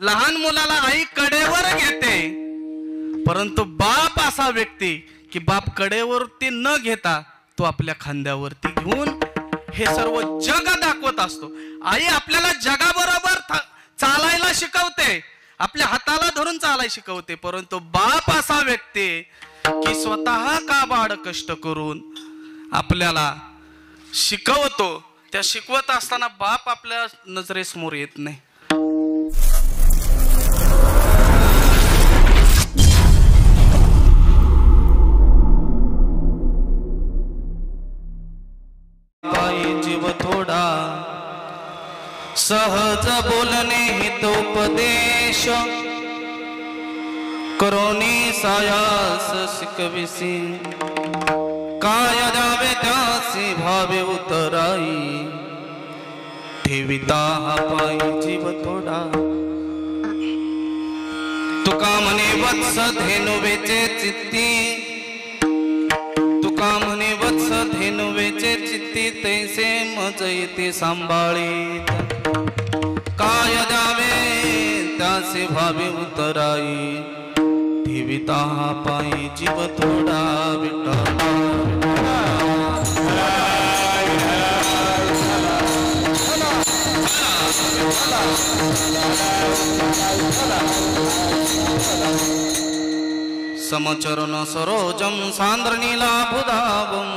लहान मुलाला आई कडेवर घेते, परंतु बाप असा व्यक्ती की बाप कडेवरती न घेता तो आपल्या खांद्यावरती घेऊन हे सर्व जग दाखवत असतो. आई आपल्याला जगाबरोबर चालायला शिकवते, आपल्या हाताला धरून चालायला शिकवते, परंतु बाप असा व्यक्ती की स्वतः काबाड कष्ट करून आपल्याला शिकवतो. त्या शिकवत असताना बाप आपल्या नजरेसमोर येत नाही. जीव थोडा सहज बोलणे हितोपदेश करोनी सायास शिकविसी काय द्यावे त्यासी भावे उतराई ठेविता हा पायी जीव थोडा. तुका म्हणे वत्स धेनु वेचे चित्ती, तुका म्हणे वत्स धेनु वेचे चित्ती तैसे मज येते सांभाळीत काय द्यावे त्याचे भावे उतराई ठेविता हा पायी जीव थोडा. विठ्ठला समचरण सरोजम सांद्रनीलाभुधावं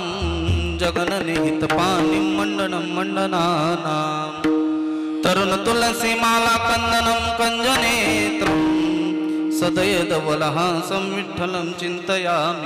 जगन निहित पाणी मंडनं मंडनानां तरुण तुलसी माला कंदनं कंजनेत्रं सदयदवलहासं विठ्ठलं चिन्तयामि.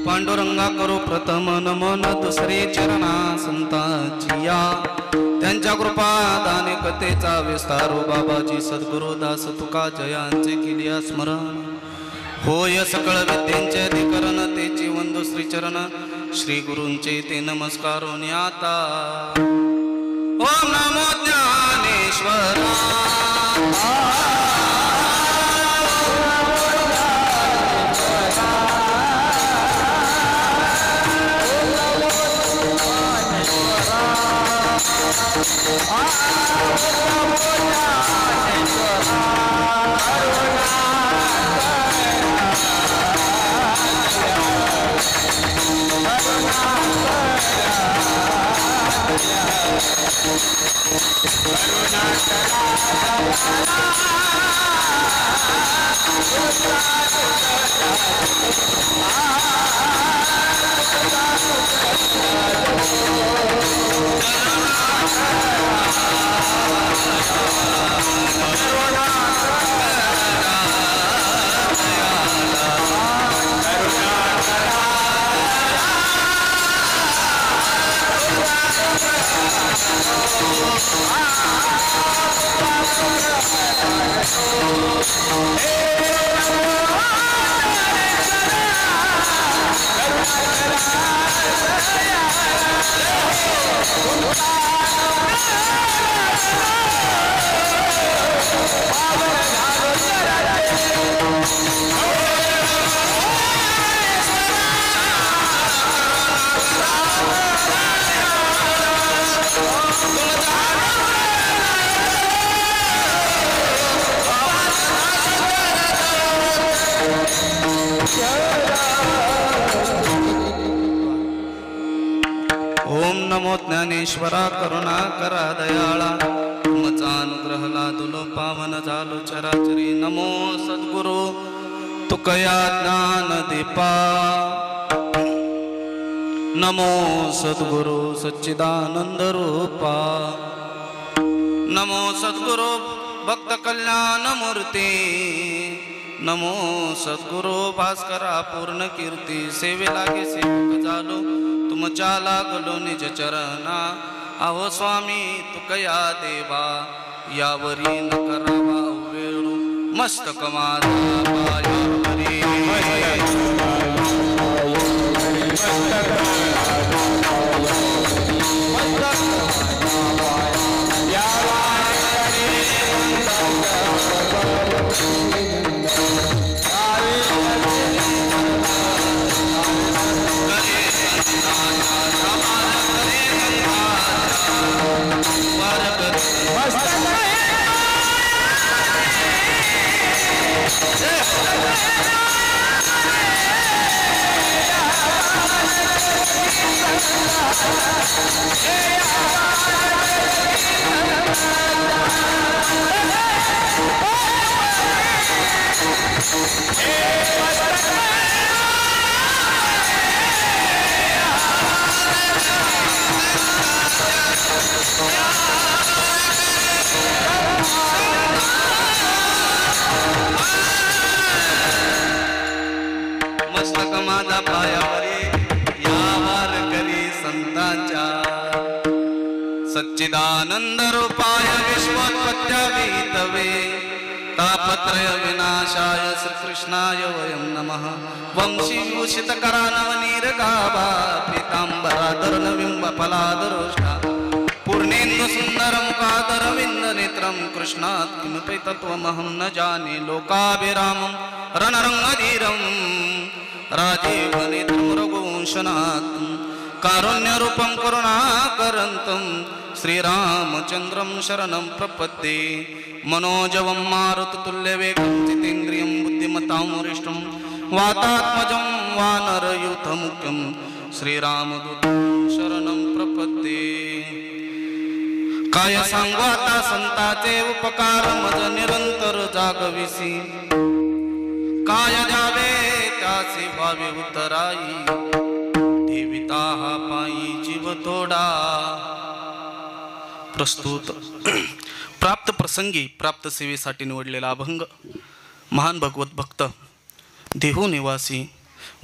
पांडुरंगा करो प्रथम नमन दुसरे चरणा संतांचिया त्यांच्या कृपा दाने कथेचा विस्तारो बाबाजी सद्गुरु दास तुका जयांचे केलिया स्मरण होय सकळ विद्यांचे अधिकरण तेची वंदो श्री चरण श्री गुरूंचे ते नमस्कारो आता. ओम नमो ज्ञानेश्वरा करुणा ओम नमो ज्ञानेश्वरा करुणा करा दयाळा तुमचा अनुग्रह लादुलो पावन झालो चराचरी नमो सद्गुरु तुकया ज्ञान दीपा नमो सद्गुरु सच्चिदानंद रूपा नमो सद्गुरु भक्त कल्याण मूर्ती नमो सद्गुरु भास्करा पूर्ण कीर्ती सेवे लागे सेवक झालो तुमच्या लागलो निज चरणा अहो स्वामी तुकया देवा यावरी न करावा वेळू मस्तक माझा पायावरी मस्तक माझा पायावरी यावर करी संतांच्या सच्चिदानंद रूपाय विश्वोत्पत्त्यावितवे तापत्रय विनाशाय श्रीकृष्णाय वयं नमः वंशीभूषित करानवनीरगाभा पीतांबराधरनबिंब फलादरोष्ठा पूर्णेन्दु सुंदर मुखादर विंद नेत्रम कृष्णात् किमपि तत्त्वमहं न जाने लोकाभिरामं रणरंगधीरं राजीव नेत्रं रघुवंशनाथं कारुण्यरूपं करुणाकरन्तं श्रीरामचन्द्रं शरणं प्रपद्ये मनोजवं मारुततुल्यवेगं जितेन्द्रियं बुद्धिमतां वरिष्ठं वातात्मजं वानरयूथमुख्यं श्रीरामदूतं शरणं प्रपद्ये काय सांगू आता संताचे उपकार मज निरंतर जागविसी काय द्यावे त्याचे भावे उतराई ठेविता हा पायी जीव तोडा प्रस्तुत प्राप्त प्रसंगी प्राप्त सेवेसाठी निवडलेला अभंग महान भगवत भक्त देहू निवासी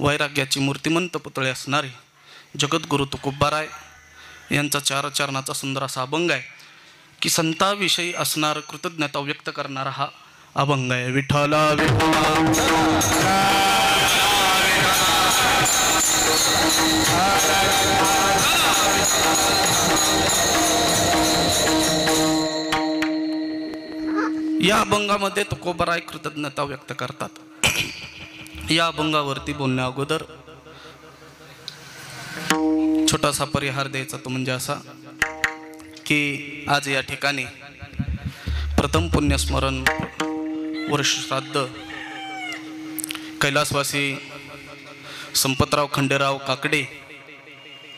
वैराग्याची मूर्तिमंत पुतळे असणारे जगद्गुरु तुकोबाराय यांचा चार चरणाचा सुंदर असा अभंग आहे की संताविषयी असणार कृतज्ञता व्यक्त करणारा हा अभंग आहे. विठ्ठला या अभंगामध्ये तुकोबाराय कृतज्ञता व्यक्त करतात. या अभंगावरती बोलण्या अगोदर छोटासा परिहार द्यायचा तो म्हणजे असा की आज या ठिकाणी प्रथम पुण्यस्मरण वर्ष श्राद्ध कैलासवासी संपतराव खंडेराव काकडे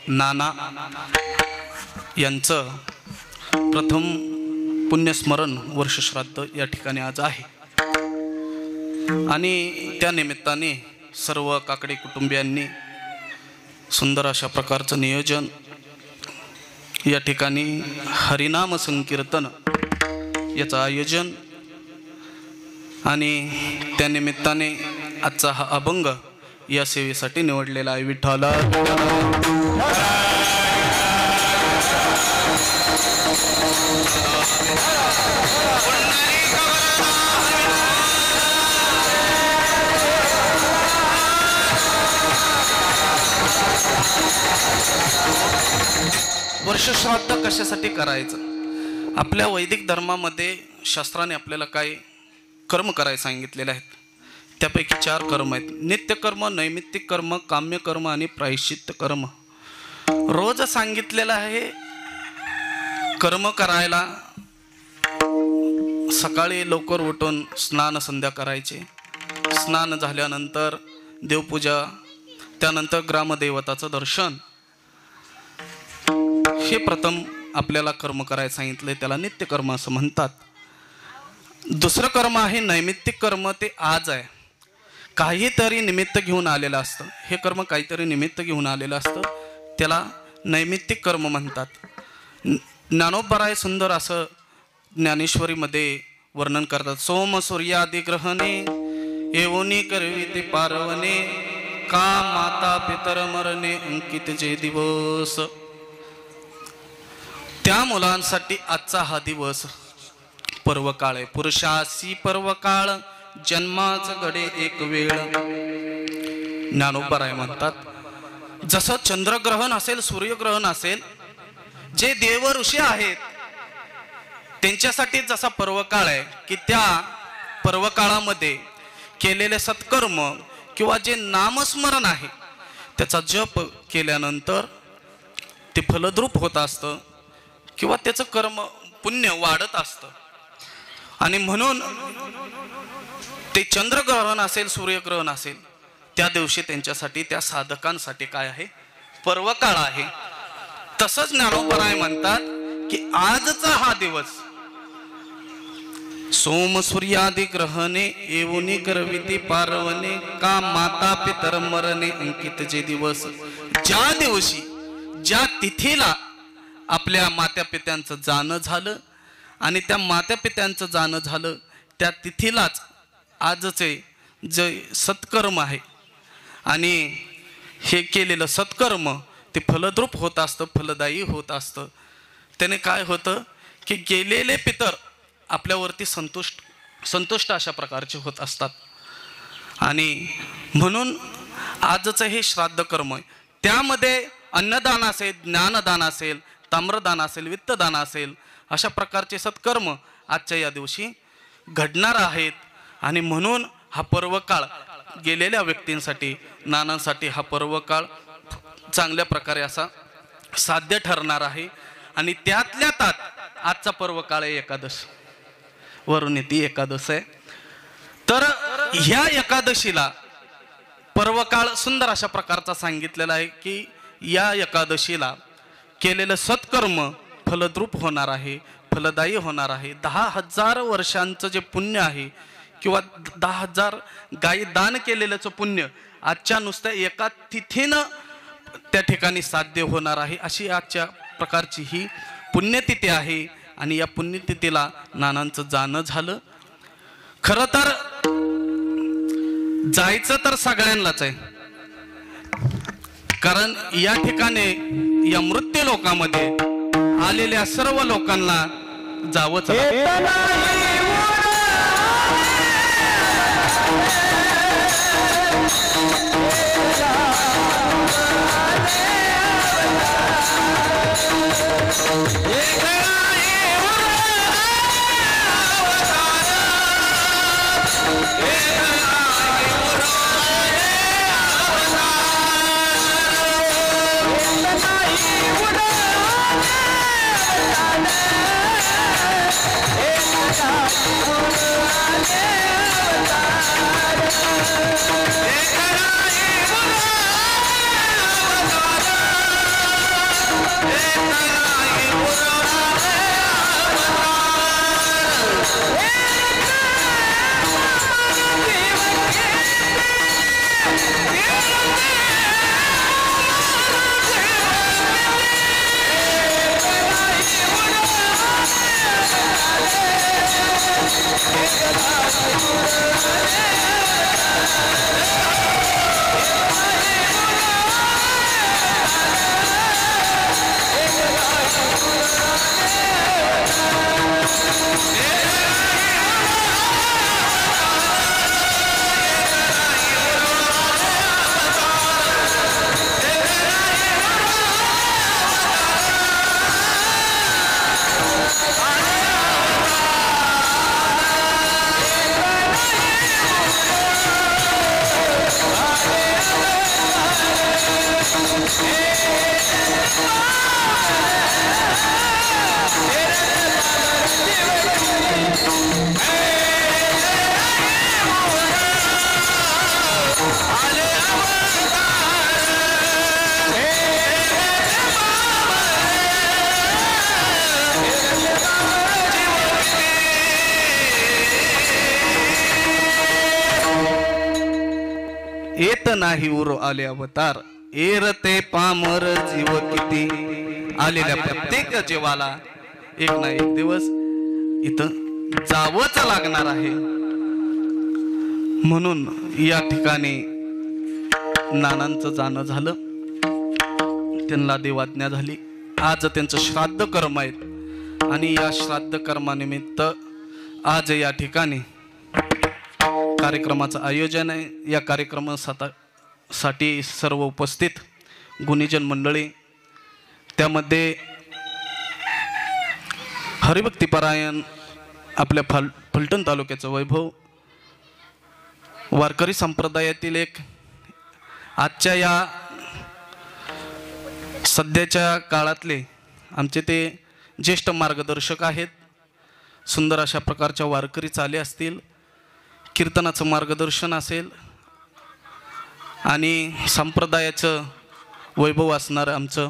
नाना यांचं प्रथम पुण्यस्मरण वर्ष श्राद्ध या ठिकाणी आज आहे आणि त्या निमित्ताने सर्व काकडे कुटुंबियांनी सुंदर अशा प्रकारचं नियोजन या ठिकाणी हरिनाम संकीर्तन याचं आयोजन आणि त्या निमित्ताने आजचा हा अभंग या सेवेसाठी निवडलेला आहे. विठ्ठला वर्षश्राद्ध कशासाठी करायचं? आपल्या वैदिक धर्मामध्ये शास्त्राने आपल्याला काय कर्म करायला सांगितलेले आहेत. त्यापैकी 4 कर्म आहेत. नित्यकर्म, नैमित्तिक कर्म, काम्य कर्म आणि प्रायश्चित्त कर्म. रोज सांगितलेलं आहे कर्म करायला. सकाळी लवकर उठून स्नान संध्या करायचे. स्नान झाल्यानंतर देवपूजा, त्यानंतर ग्रामदेवताचं दर्शन. हे प्रथम आपल्याला कर्म करायला सांगितलंय, त्याला नित्यकर्म असं म्हणतात. दुसरं कर्म आहे नैमित्तिक कर्म. ते आज आहे, काहीतरी निमित्त घेऊन आलेलं असतं. हे कर्म काहीतरी निमित्त घेऊन आलेलं असतं, त्याला नैमित्तिक कर्म म्हणतात. ज्ञानोबराय सुंदर असं ज्ञानेश्वरीमध्ये वर्णन करतात. सोम सूर्यादी ग्रहणे येऊनी करविते पारवणे, का माता पितर मरणे अंकित जे दिवस. त्या मुलांसाठी आजचा हा दिवस पर्वकाळ आहे. पुरुषासी पर्वकाळ जन्माच घडे एक वेळ. ज्ञानोबराय म्हणतात, जसं चंद्रग्रहण असेल, सूर्यग्रहण असेल, जे देव ऋषी आहेत त्यांच्यासाठी जसा पर्वकाळ आहे की त्या पर्वकाळामध्ये केलेले सत्कर्म किंवा जे नामस्मरण आहे त्याचा जप केल्यानंतर ते फलद्रूप होत असतं किंवा त्याचं कर्म पुण्य वाढत असतं. आणि म्हणून ते चंद्रग्रहण असेल, सूर्यग्रहण असेल, त्या दिवशी त्यांच्यासाठी, त्या साधकांसाठी काय आहे? पर्वकाळ आहे. तसंच ज्ञानोबराय म्हणतात की आजचा हा दिवस सोम सूर्यादी ग्रहणे येऊनी करविती पारवणे, का माता पितर मरणे अंकित जे दिवस. ज्या दिवशी, ज्या तिथीला आपल्या मात्या पित्यांचं जाणं झालं आणि त्या मात्या पित्यांचं जाणं झालं, त्या तिथीलाच आजचे जे सत्कर्म आहे आणि हे केलेलं सत्कर्म ते फलद्रूप होत असतं, फलदायी होत असतं. त्याने काय होतं की गेलेले पितर आपल्यावरती संतुष्ट अशा प्रकारचे होत असतात. आणि म्हणून आजचं हे श्राद्ध कर्म आहे. त्यामध्ये अन्नदान असेल, ज्ञानदान असेल, ताम्रदान असेल, वित्तदान असेल, अशा प्रकारचे सत्कर्म आजच्या या दिवशी घडणार आहेत. आणि म्हणून हा पर्वकाळ गेलेल्या व्यक्तींसाठी, नानांसाठी हा पर्वकाळ चांगल्या प्रकारे असा साध्य ठरणार आहे. आणि त्यातल्या त्यात आजचा पर्वकाळ आहे एकादश, वरून ती एकादश आहे. तर ह्या एकादशीला पर्वकाळ सुंदर अशा प्रकारचा सांगितलेला आहे की या एकादशीला केलेलं सत्कर्म फलद्रूप होणार आहे, फलदायी होणार आहे. 10,000 वर्षांचं जे पुण्य आहे किंवा 10,000 गायी दान केलेल्याचं पुण्य आजच्या नुसत्या एका तिथीनं त्या ठिकाणी साध्य होणार आहे. अशी आजच्या प्रकारची ही पुण्यतिथी आहे. आणि या पुण्यतिथीला नानांचं जाणं झालं. खरं तर जायचं तर सगळ्यांनाच आहे, कारण या ठिकाणी या मृत्यू लोकांमध्ये आलेल्या सर्व लोकांना जावंच येत नाही उर आले अवतार, एरते पामर जीव किती. आलेल्या प्रत्येक जीवाला एक ना एक दिवस इथं जावंच लागणार आहे. म्हणून या ठिकाणी नानांचं जाणं झालं, त्यांना देवाज्ञा झाली. आज त्यांचं श्राद्ध कर्म आहेत आणि या श्राद्ध कर्मानिमित्त आज या ठिकाणी कार्यक्रमाचं आयोजन आहे. या कार्यक्रमासाठी सर्व उपस्थित गुणीजन मंडळी, त्यामध्ये हरिभक्तीपरायण आपल्या फलटण तालुक्याचं वैभव, वारकरी संप्रदायातील एक आजच्या या सध्याच्या काळातले आमचे ते ज्येष्ठ मार्गदर्शक आहेत. सुंदर अशा प्रकारच्या वारकरी चाले असतील, कीर्तनाचं मार्गदर्शन असेल आणि संप्रदायाचं वैभव असणारं आमचं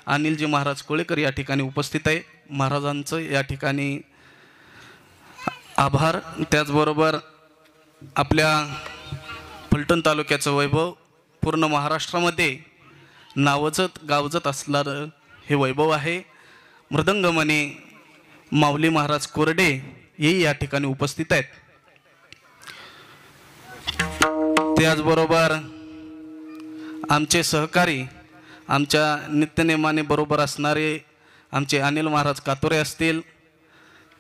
अनिलजी महाराज कोळेकर या ठिकाणी उपस्थित आहे. महाराजांचं या ठिकाणी आभार. त्याचबरोबर आपल्या फलटण तालुक्याचं वैभव पूर्ण महाराष्ट्रामध्ये नावजत गावजत असणारं हे वैभव आहे. मृदंगमणी माऊली महाराज कोरडे हेही या ठिकाणी उपस्थित आहेत. त्याचबरोबर आमचे सहकारी, आमच्या नित्यनेमाने बरोबर असणारे आमचे अनिल महाराज कातोरे असतील,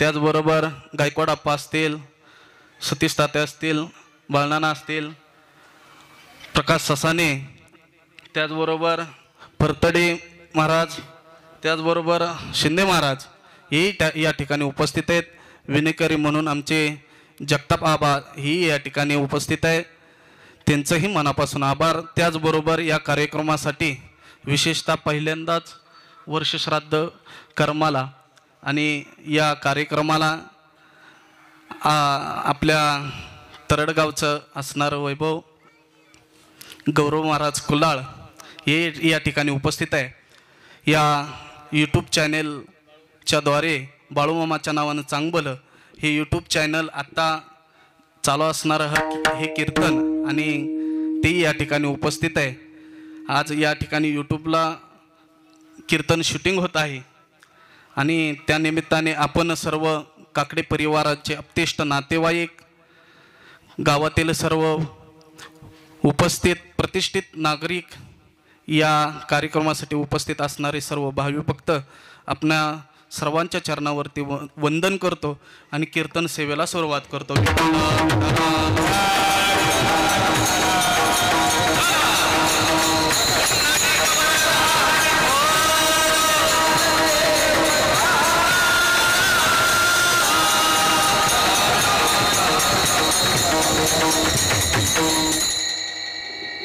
त्याचबरोबर गायकवाड आप्पा असतील, सतीश तात्या असतील, बाळनाना असतील, प्रकाश ससाने, त्याचबरोबर परतडे महाराज, त्याचबरोबर शिंदे महाराज हेही या ठिकाणी उपस्थित आहेत. विनेकरी म्हणून आमचे जगताप आबा ही या ठिकाणी उपस्थित आहे, त्यांचंही मनापासून आभार. त्याचबरोबर या कार्यक्रमासाठी विशेषतः पहिल्यांदाच वर्षश्राद्ध कर्माला आणि या कार्यक्रमाला आपल्या तरडगावचं असणारं वैभव गौरव महाराज कुलाळ हे या ठिकाणी उपस्थित आहे. या यूट्यूब चॅनेलच्याद्वारे बाळूमामाच्या नावानं चांगलं हे यूट्यूब चॅनल आत्ता चालू असणारं हे कीर्तन आणि तेही या ठिकाणी उपस्थित आहे. आज या ठिकाणी यूट्यूबला कीर्तन शूटिंग होत आहे आणि त्यानिमित्ताने आपण सर्व काकडे परिवाराचे अपतेष्ट नातेवाईक, गावातील सर्व उपस्थित प्रतिष्ठित नागरिक, या कार्यक्रमासाठी उपस्थित असणारे सर्व भावी भक्त आपल्या सर्वांच्या चरणावरती वंदन करतो आणि कीर्तन सेवेला सुरुवात करतो.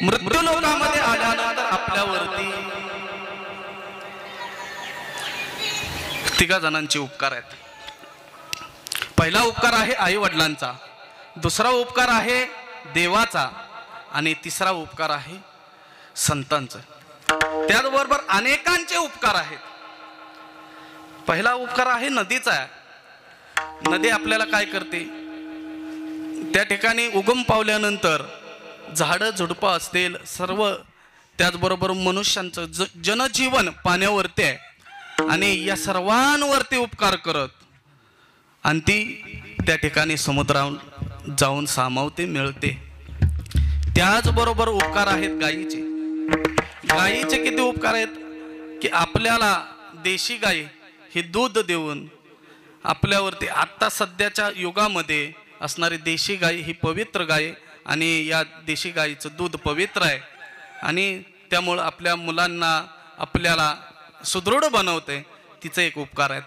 मृत्यूलोकामध्ये आल्यानंतर आपल्यावरती तिघा जणांचे उपकार आहेत. पहिला उपकार आहे आई वडिलांचा, दुसरा उपकार आहे देवाचा आणि तिसरा उपकार आहे संतांचा. त्याचबरोबर अनेकांचे उपकार आहेत. पहिला उपकार आहे नदीचा. नदी आपल्याला काय करते, त्या ठिकाणी उगम पावल्यानंतर झाडं झुडपं असतील सर्व, त्याचबरोबर मनुष्यांचं जनजीवन पाण्यावरती आहे आणि या सर्वांवरती उपकार करत आणि ती त्या ठिकाणी समुद्रावर जाऊन सामावते, मिळते. त्याचबरोबर उपकार आहेत गायीचे. गायीचे किती उपकार आहेत की आपल्याला देशी गाय हे दूध देऊन आपल्यावरती आत्ता सध्याच्या युगामध्ये असणारी देशी गाय ही पवित्र गाय आणि या देशी गायीचं दूध पवित्र आहे आणि त्यामुळं आपल्या मुलांना आपल्याला सुदृढ बनवते. तिचं एक उपकार आहेत.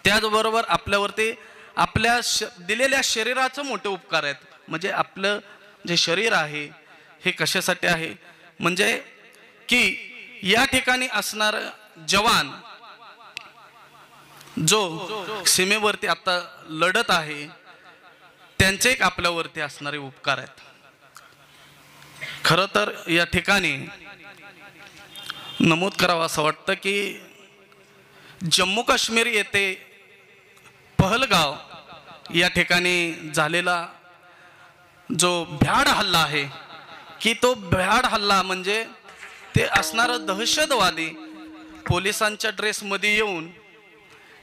त्याचबरोबर आपल्यावरती आपल्या दिलेल्या शरीराचं मोठे उपकार आहेत. म्हणजे आपलं जे शरीर आहे हे कशासाठी आहे, म्हणजे की या ठिकाणी असणार जवान जो सीमेवरती आता लढत आहे त्यांचे एक आपल्यावरती असणारे उपकार आहेत. खरं तर या ठिकाणी नमूद करावं असं वाटतं की जम्मू काश्मीर येथे पहलगाव या ठिकाणी झालेला जो भ्याड हल्ला आहे की तो भ्याड हल्ला म्हणजे ते असणारं दहशतवादी पोलिसांच्या ड्रेसमध्ये येऊन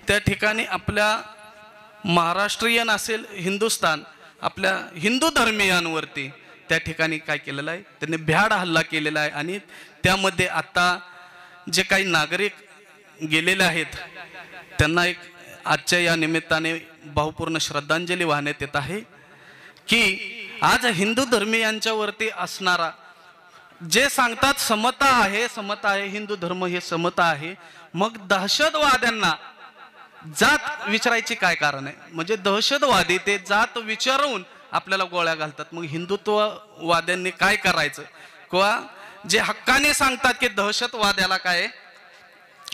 त्या ठिकाणी आपल्या महाराष्ट्रीयन असेल हिंदुस्थान आपल्या हिंदू धर्मीयांवरती त्या ठिकाणी काय केलेलं आहे, त्यांनी भ्याड हल्ला केलेला आहे. आणि त्यामध्ये आता जे काही नागरिक गेलेले आहेत त्यांना एक आजच्या या निमित्ताने भावपूर्ण श्रद्धांजली वाहण्यात येत आहे की आज हिंदू धर्मीयांच्यावरती असणारा जे सांगतात समता आहे, हिंदू धर्म हे समता आहे, मग दहशतवाद्यांना जात विचारायची काय कारण आहे? म्हणजे दहशतवादी ते जात विचारून आपल्याला गोळ्या घालतात. मग हिंदुत्ववाद्यांनी काय करायचं? किंवा जे हक्काने सांगतात की दहशतवाद्याला काय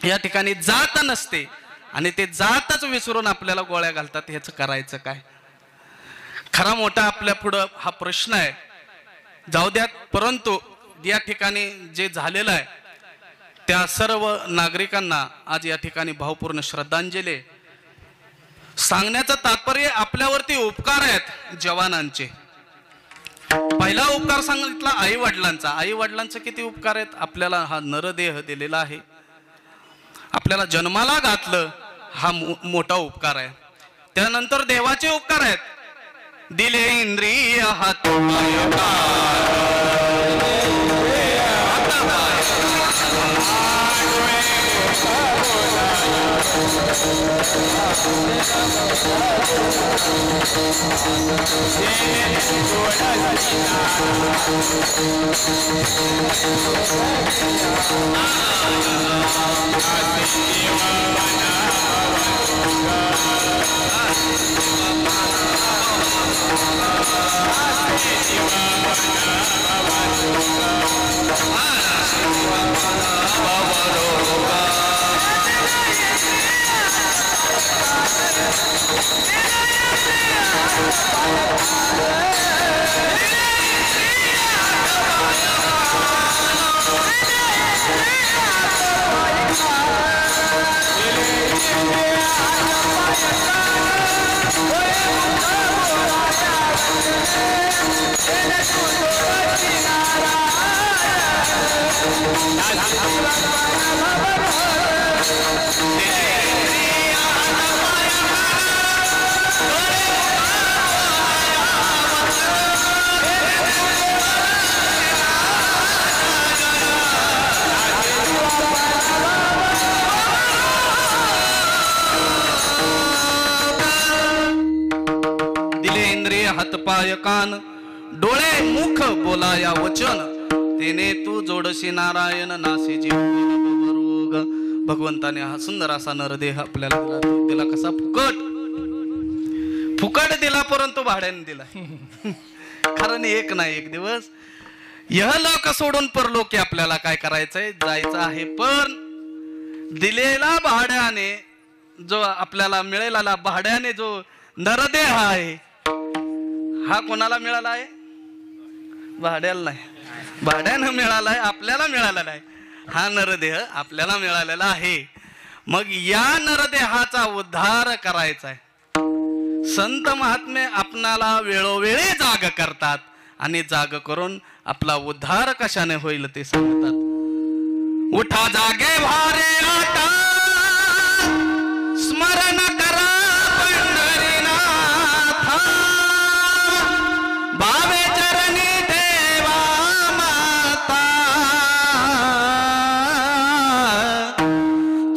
या ठिकाणी जात नसते आणि ते जातच विसरून आपल्याला गोळ्या घालतात, ह्याचं करायचं काय? खरा मोठा आपल्या पुढं हा प्रश्न आहे. जाऊ द्यात, परंतु या ठिकाणी जे झालेलं आहे त्या सर्व नागरिकांना आज या ठिकाणी भावपूर्ण श्रद्धांजली. सांगण्याचं तात्पर्य आपल्यावरती उपकार आहेत जवानांचे. पहिला उपकार सांगितला आई वडिलांचा. आई वडिलांचे किती उपकार आहेत? आपल्याला हा नरदेह दिलेला आहे, आपल्याला जन्माला घातलं, हा मोठा उपकार आहे. त्यानंतर देवाचे उपकार आहेत. दिले इंद्रिय हात हातपाय कान डोळे मुख बोलाया वचन तेने तू जोडशी नारायण नासी जीव. भगवंताने हा सुंदर असा नरदेह आपल्याला दिला. कसा फुकट दिला, परंतु भाड्याने दिला. कारण एक नाही एक दिवस यह लोक सोडून परलोकी आपल्याला काय करायचंय, जायचं आहे. पण दिलेला भाड्याने जो आपल्याला मिळेला भाड्याने जो नरदेह आहे हा कोणाला मिळाला आहे? भाड्याला नाही, भाड्यानं मिळाला आहे, आपल्याला मिळालेला आहे. हा नरदेह आपल्याला मिळालेला आहे. मग या नरदेहाचा उद्धार करायचा आहे. संत महात्मे आपणाला वेळोवेळी जाग करतात आणि जाग करून आपला उद्धार कशाने होईल ते सांगतात. उठा जागे भारे आता स्मरण करा पंढरीनाथा, भावे चरणी ठेवा माता,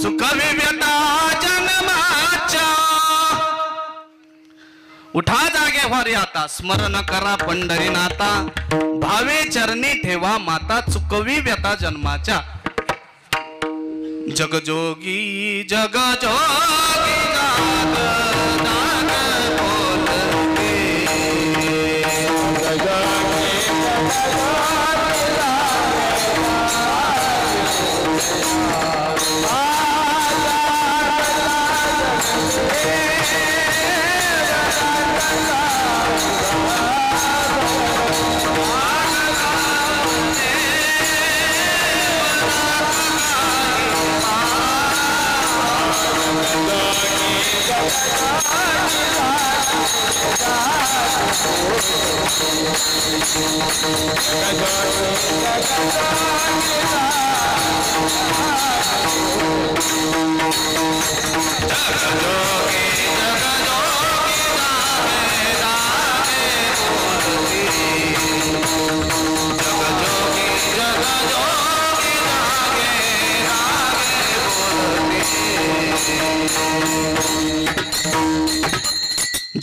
चुकवी व्यथा जन्माच्या. उठा जागे भारे आता स्मरण करा पंढरीनाथा, भावे चरणी ठेवा माता, चुकवी व्यथा जन्माच्या. जगजोगी जगजोगी जाग जाग बोलते,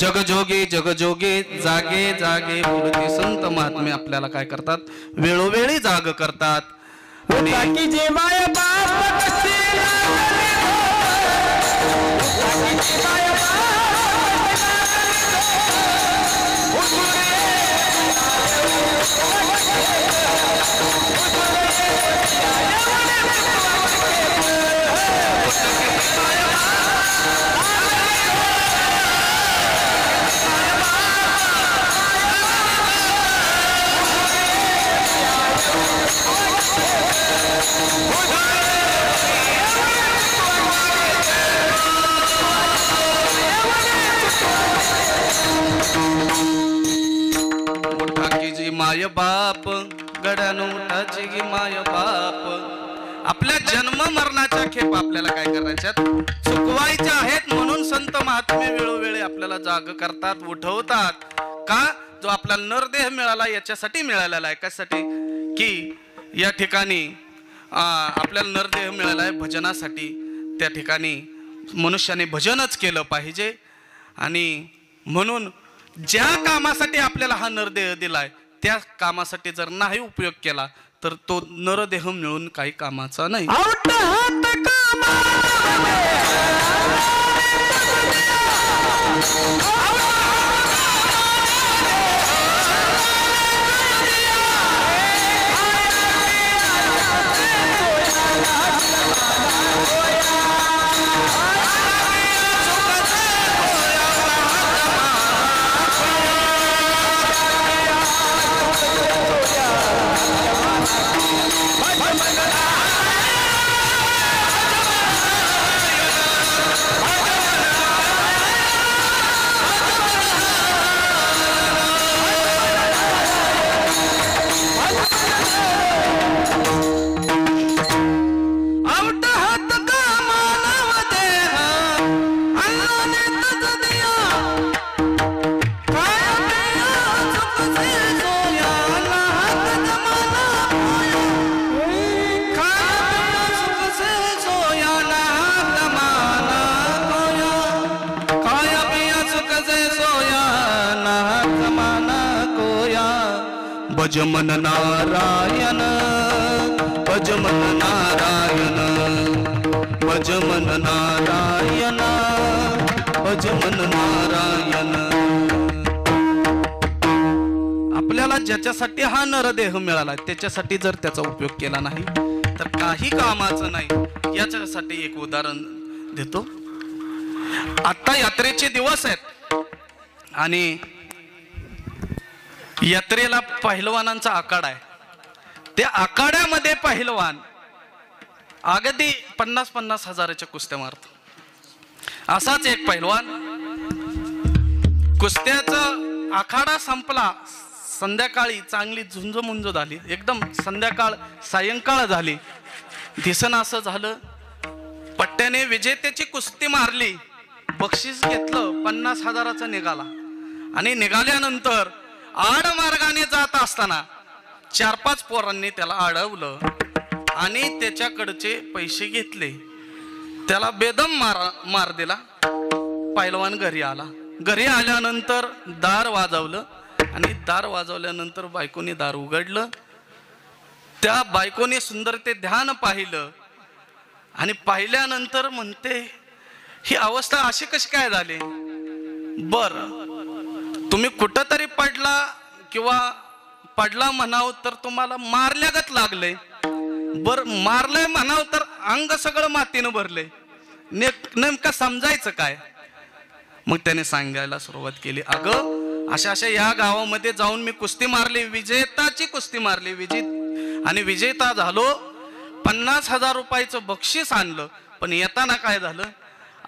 जगजोगे जगजोगे जागे जागे बोलते संत महात्मे आपल्याला काय करतात, वेळोवेळी जाग करतात. माय बाप गड्यानो उठाची गी माय बाप. आपल्या जन्म मरणाच्या खेप आपल्याला काय करायच्यात, चुकवायच्या आहेत. म्हणून संत महात्मे वेळोवेळी आपल्याला जाग करतात, उठवतात. का? जो आपला नरदेह मिळाला याच्यासाठी मिळालेला आहे. कशासाठी? की या ठिकाणी आपल्याला नरदेह मिळाला आहे भजनासाठी. त्या ठिकाणी मनुष्याने भजनच केलं पाहिजे. आणि म्हणून ज्या कामासाठी आपल्याला हा नरदेह दिलाय त्या कामासाठी जर नाही उपयोग केला तर तो नरदेह मिळून काही कामाचा नाही. भजमन नारायण भजमन नारायण भजमन नारायण भजमन नारायण. आपल्याला ज्याच्यासाठी हा नरदेह मिळाला त्याच्यासाठी जर त्याचा उपयोग केला नाही तर काही कामाचं नाही. याच्यासाठी एक उदाहरण देतो. आता यात्रेचे दिवस आहेत आणि यात्रेला पहिलवानांचा आखाडा आहे. त्या आखाड्यामध्ये पहिलवान अगदी 50-50 हजाराच्या कुस्त्या मारतो. असाच एक पहिलवान कुस्त्याचा आखाडा संपला. संध्याकाळी चांगली झुंजमुंज झाली, एकदम संध्याकाळ सायंकाळ झाली. दिसन असं झालं पट्ट्याने विजेत्याची कुस्ती मारली, बक्षीस घेतलं, 50 हजाराचा निघाला. आणि निघाल्यानंतर आडमार्गाने जात असताना 4-5 पोरांनी त्याला अडवलं आणि त्याच्याकडचे पैसे घेतले. त्याला बेदम मार दिला. पहिलवान घरी आला. घरी आल्यानंतर दार वाजवलं आणि दार वाजवल्यानंतर बायकोने दार उघडलं. त्या बायकोने सुंदर ते ध्यान पाहिलं आणि पाहिल्यानंतर म्हणते ही अवस्था अशी कशी काय झाली. बर तुम्ही कुठंतरी पडला किंवा पडला म्हणाव तर तुम्हाला मारल्यागत लागले. बर मारलंय म्हणाव तर अंग सगळं मातीनं भरले, नेमकं समजायचं काय. मग त्याने सांगायला सुरुवात केली, अगं अशा अशा या गावामध्ये जाऊन मी कुस्ती मारली, विजेताची कुस्ती मारली, आणि विजेता झालो, 50 हजार रुपयाचं बक्षीस आणलं. पण येताना काय झालं,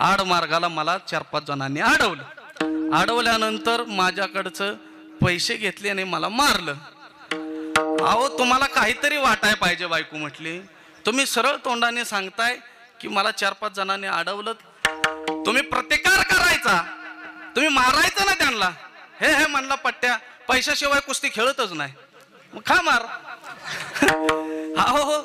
आडमार्गाला मला 4-5 जणांनी अडवलं. अडवल्यानंतर माझ्याकडचं पैसे घेतले आणि मला मारलं. अहो तुम्हाला काहीतरी वाटाय पाहिजे. बायको म्हटली, तुम्ही सरळ तोंडाने सांगताय की मला 4-5 जणांनी अडवलं, तुम्ही प्रतिकार करायचा, तुम्ही मारायचं ना त्यांना. हे म्हणला पट्ट्या पैशाशिवाय कुस्ती खेळतच नाही, मग खा मार. हो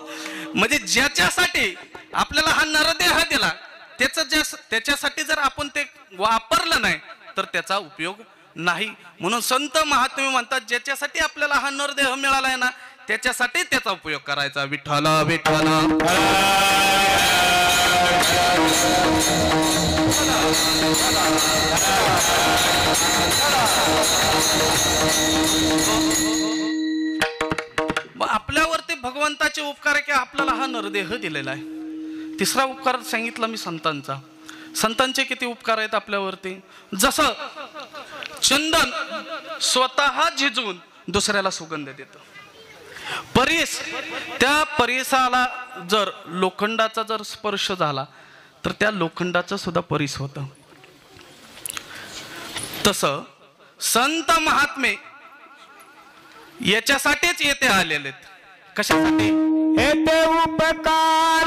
म्हणजे ज्याच्यासाठी आपल्याला हा नरदेह दिला त्याच्यासाठी जर आपण ते वापरलं नाही तर त्याचा उपयोग नाही. म्हणून संत महात्मे म्हणतात ज्याच्यासाठी आपल्याला हा नरदेह मिळालाय ना त्याच्यासाठी त्याचा उपयोग करायचा. विठ्ठल विठ्ठल. आपल्यावरती भगवंताचे उपकार आहे की आपल्याला हा नरदेह दिलेला आहे. तिसरा उपकार सांगितला मी संतांचा. संतांचे किती उपकार आहेत आपल्यावरती. जसं चंदन स्वतः झिजवून दुसऱ्याला सुगंध देतं. परीस, त्या परिसाला जर लोखंडाचा जर स्पर्श झाला तर त्या लोखंडाचं सुद्धा परीस होतं. तसं संत महात्मे याच्यासाठीच येथे आलेले. कशासाठी? येथे उपकार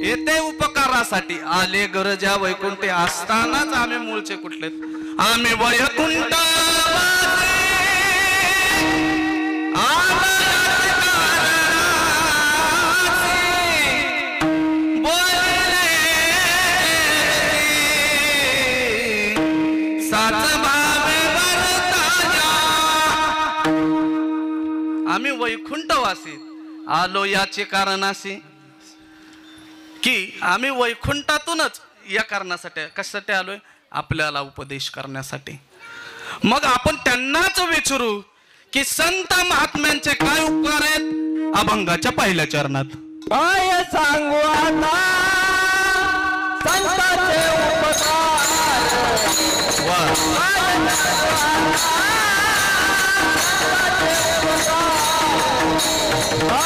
येते उपकारासाठी आले गरजा वैकुंठे असतानाच आम्ही मूळचे कुठले? आम्ही वैकुंठ आम्ही वैकुंठवासी आलो याचे कारण असे की आम्ही वैकुंठातूनच या कारणासाठी, कशासाठी आलोय? आपल्याला उपदेश करण्यासाठी. मग आपण त्यांनाच विचारू की संत महात्म्यांचे काय उपकार आहेत. अभंगाच्या पहिल्या चरणात काय सांगू आता संतांचे Run,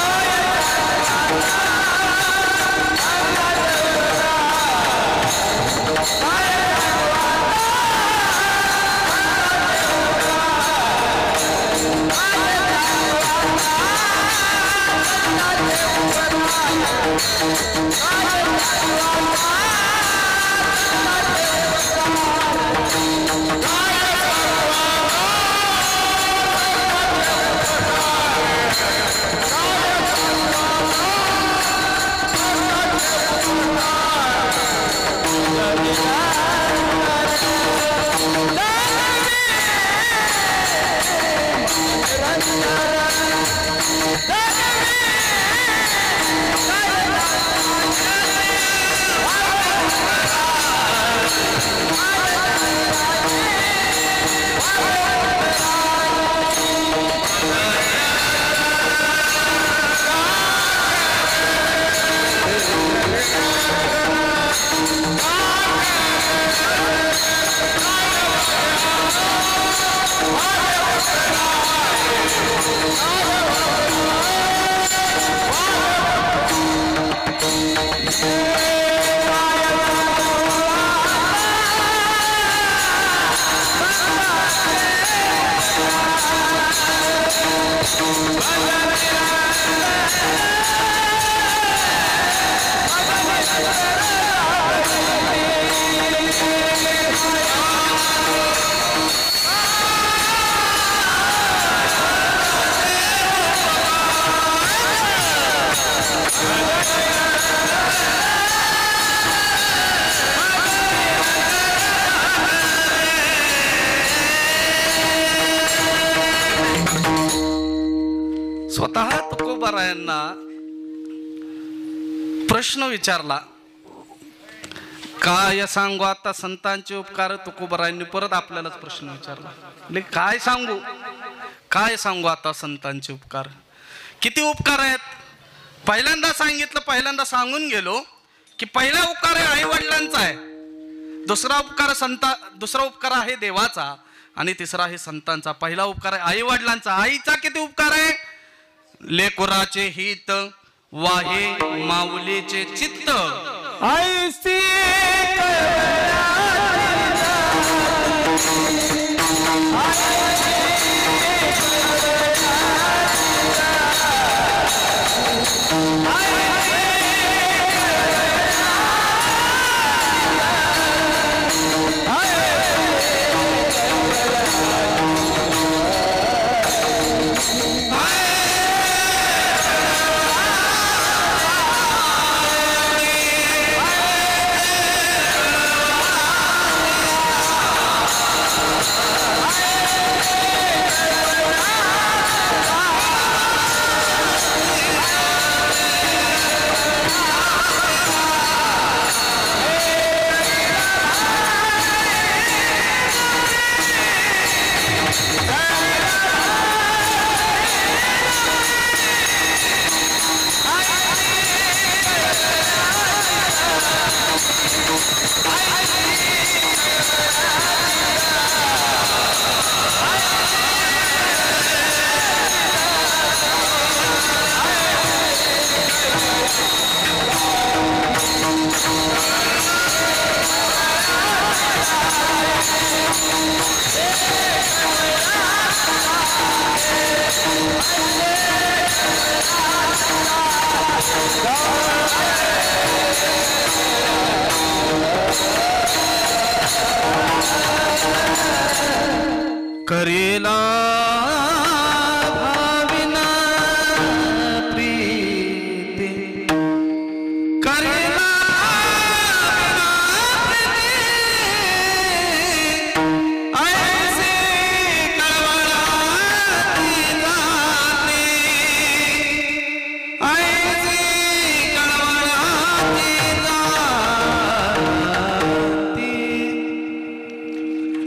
तुकोबारायांना प्रश्न विचारला, काय सांगू आता संतांचे उपकार. तुकोबारायांनी परत आपल्यालाच प्रश्न विचारला, काय सांगू आता संतांचे उपकार. किती उपकार आहेत. पहिल्यांदा सांगितलं, पहिल्यांदा सांगून गेलो की पहिला उपकार आहे आई वडिलांचा आहे, दुसरा उपकार आहे देवाचा, आणि तिसरा आहे संतांचा. पहिला उपकार आहे आई वडिलांचा. आईचा किती उपकार आहे. लेकुराचे हित वाहे माऊलीचे चित्त, ऐसी करेला भाविना प्रीती, करेला ऐसे कळवळाती जाते, ऐसे कळवळाती जाते,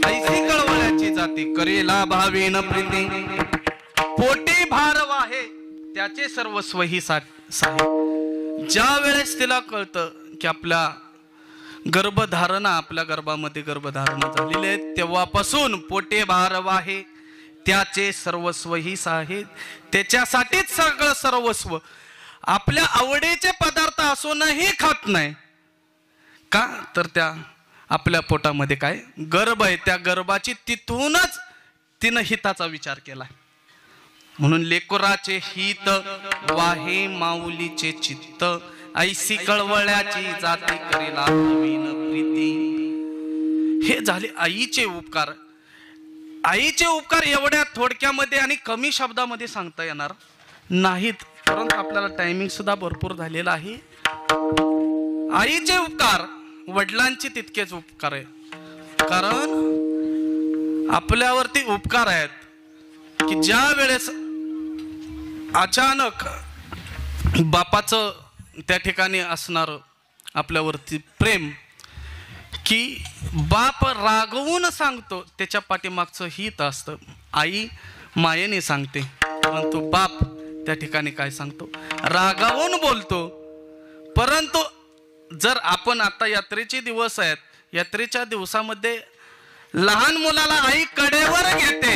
ऐसी कळवळ्याची जाती. करेला भावेन प्रीती, पोटी भारव आहे त्याचे सर्वस्व ही साहे. ज्या वेळेस तिला कळतं की आपल्या आपल्या गर्भामध्ये गर्भधारणा झालेली आहे, तेव्हापासून पोटे भारव आहे त्याचे सर्वस्व ही साहे. त्याच्यासाठीच सगळं सर्वस्व. आपल्या आवडीचे पदार्थ असूनही खात नाही का, तर त्या आपल्या पोटामध्ये काय गर्भ आहे, त्या गर्भाची तिथूनच तिनं हिताचा विचार केला. म्हणून लेकुराचे हित वाहे माऊलीचे चित्त, ऐसी कळवळ्याची जाती करेला भावेन प्रीती. हे झाले आईचे उपकार. आईचे उपकार एवढ्या थोडक्यामध्ये आणि कमी शब्दामध्ये सांगता येणार नाहीत, परंतु आपल्याला टायमिंग सुद्धा भरपूर झालेला आहे. आईचे उपकार वडिलांचे तितकेच उपकार आहे. कारण आपल्यावरती उपकार आहेत की ज्या वेळेस अचानक बापाचं त्या ठिकाणी असणार आपल्यावरती प्रेम, की बाप रागवून सांगतो त्याच्या पाठीमागचं हित असतं. आई मायेने सांगते, परंतु बाप त्या ठिकाणी काय सांगतो, रागावून बोलतो. परंतु जर आपण आता यात्रेचे दिवस आहेत, यात्रेच्या दिवसामध्ये लहान मुलाला आई कडेवर घेते,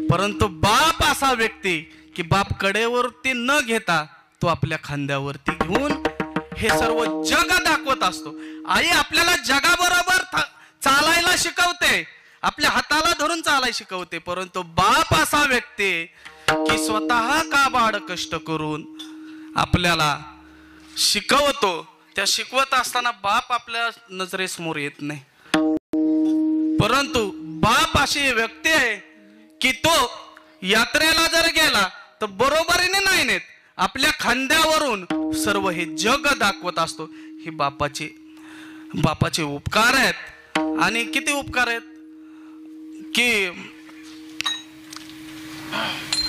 परंतु बाप असा व्यक्ती की बाप कडेवरती न घेता तो आपल्या खांद्यावरती घेऊन हे सर्व जग दाखवत असतो. आई आपल्याला जगाबरोबर चालायला शिकवते, आपल्या हाताला धरून चालायला शिकवते, परंतु बाप असा व्यक्ती की स्वतः काबाड कष्ट करून आपल्याला शिकवतो. त्या शिकवत असताना बाप आपल्या नजरेसमोर येत नाही, परंतु बाप अशी व्यक्ती आहे की तो यात्रेला जर गेला तर बरोबरीने नाही नेत, आपल्या खांद्यावरून सर्व हे जग दाखवत असतो. हे बापाचे उपकार आहेत. आणि किती उपकार आहेत की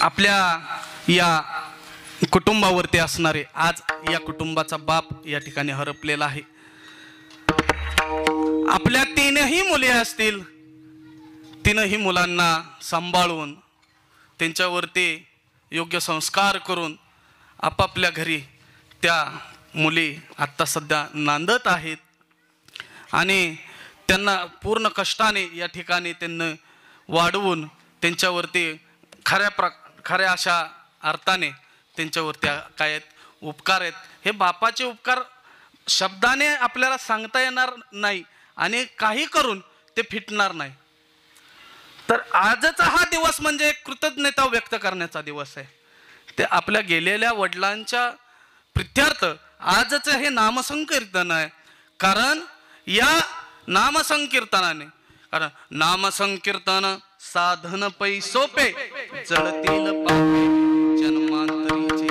आपल्या या कुटुंबावरती असणारे, आज या कुटुंबाचा बाप या ठिकाणी हरपलेला आहे. आपल्या तीनही मुले असतील, तीनही मुलांना सांभाळून त्यांच्यावरती योग्य संस्कार करून आपापल्या घरी त्या मुली आत्ता सध्या नांदत आहेत आणि त्यांना पूर्ण कष्टाने या ठिकाणी त्यांना वाढवून त्यांच्यावरती खऱ्या अशा अर्थाने त्यांच्यावरती काय आहेत, उपकार आहेत. हे बापाचे उपकार शब्दाने आपल्याला सांगता येणार नाही आणि काही करून ते फिटणार नाही. तर आजचा हा दिवस म्हणजे कृतज्ञता व्यक्त करण्याचा दिवस आहे. ते आपल्या गेलेल्या वडिलांच्या प्रित्यर्थ आजचं हे नामसंकीर्तन आहे. कारण या नामसंकीर्तनाने, कारण नामसंकीर्तन साधन पै सोपे जळतील पापे जन्मांतरीचे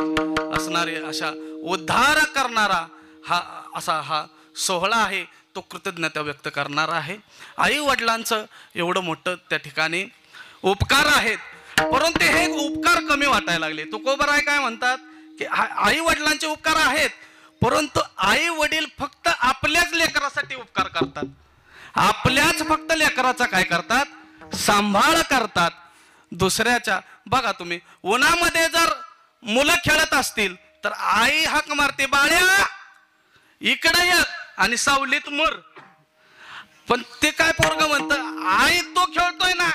असणारे अशा उद्धार करणारा हा सोहळा आहे. तो कृतज्ञता व्यक्त करणारा आहे. आई वडिलांचं एवढं मोठं त्या ठिकाणी उपकार आहेत, परंतु हे उपकार कमी वाटायला लागले. तुकोबराय काय म्हणतात की आई वडिलांचे उपकार आहेत, परंतु आई वडील फक्त आपल्याच लेकरासाठी उपकार करतात. आपल्याच फक्त लेकराचा काय करतात, सांभाळ करतात. दुसऱ्याच्या बघा तुम्ही, उन्हामध्ये जर मुलं खेळत असतील तर आई हाक मारते, बाळ्या इकडे ये, आणि सावलीत मर. पण ते काय पोरग म्हणतं, आई तो खेळतोय ना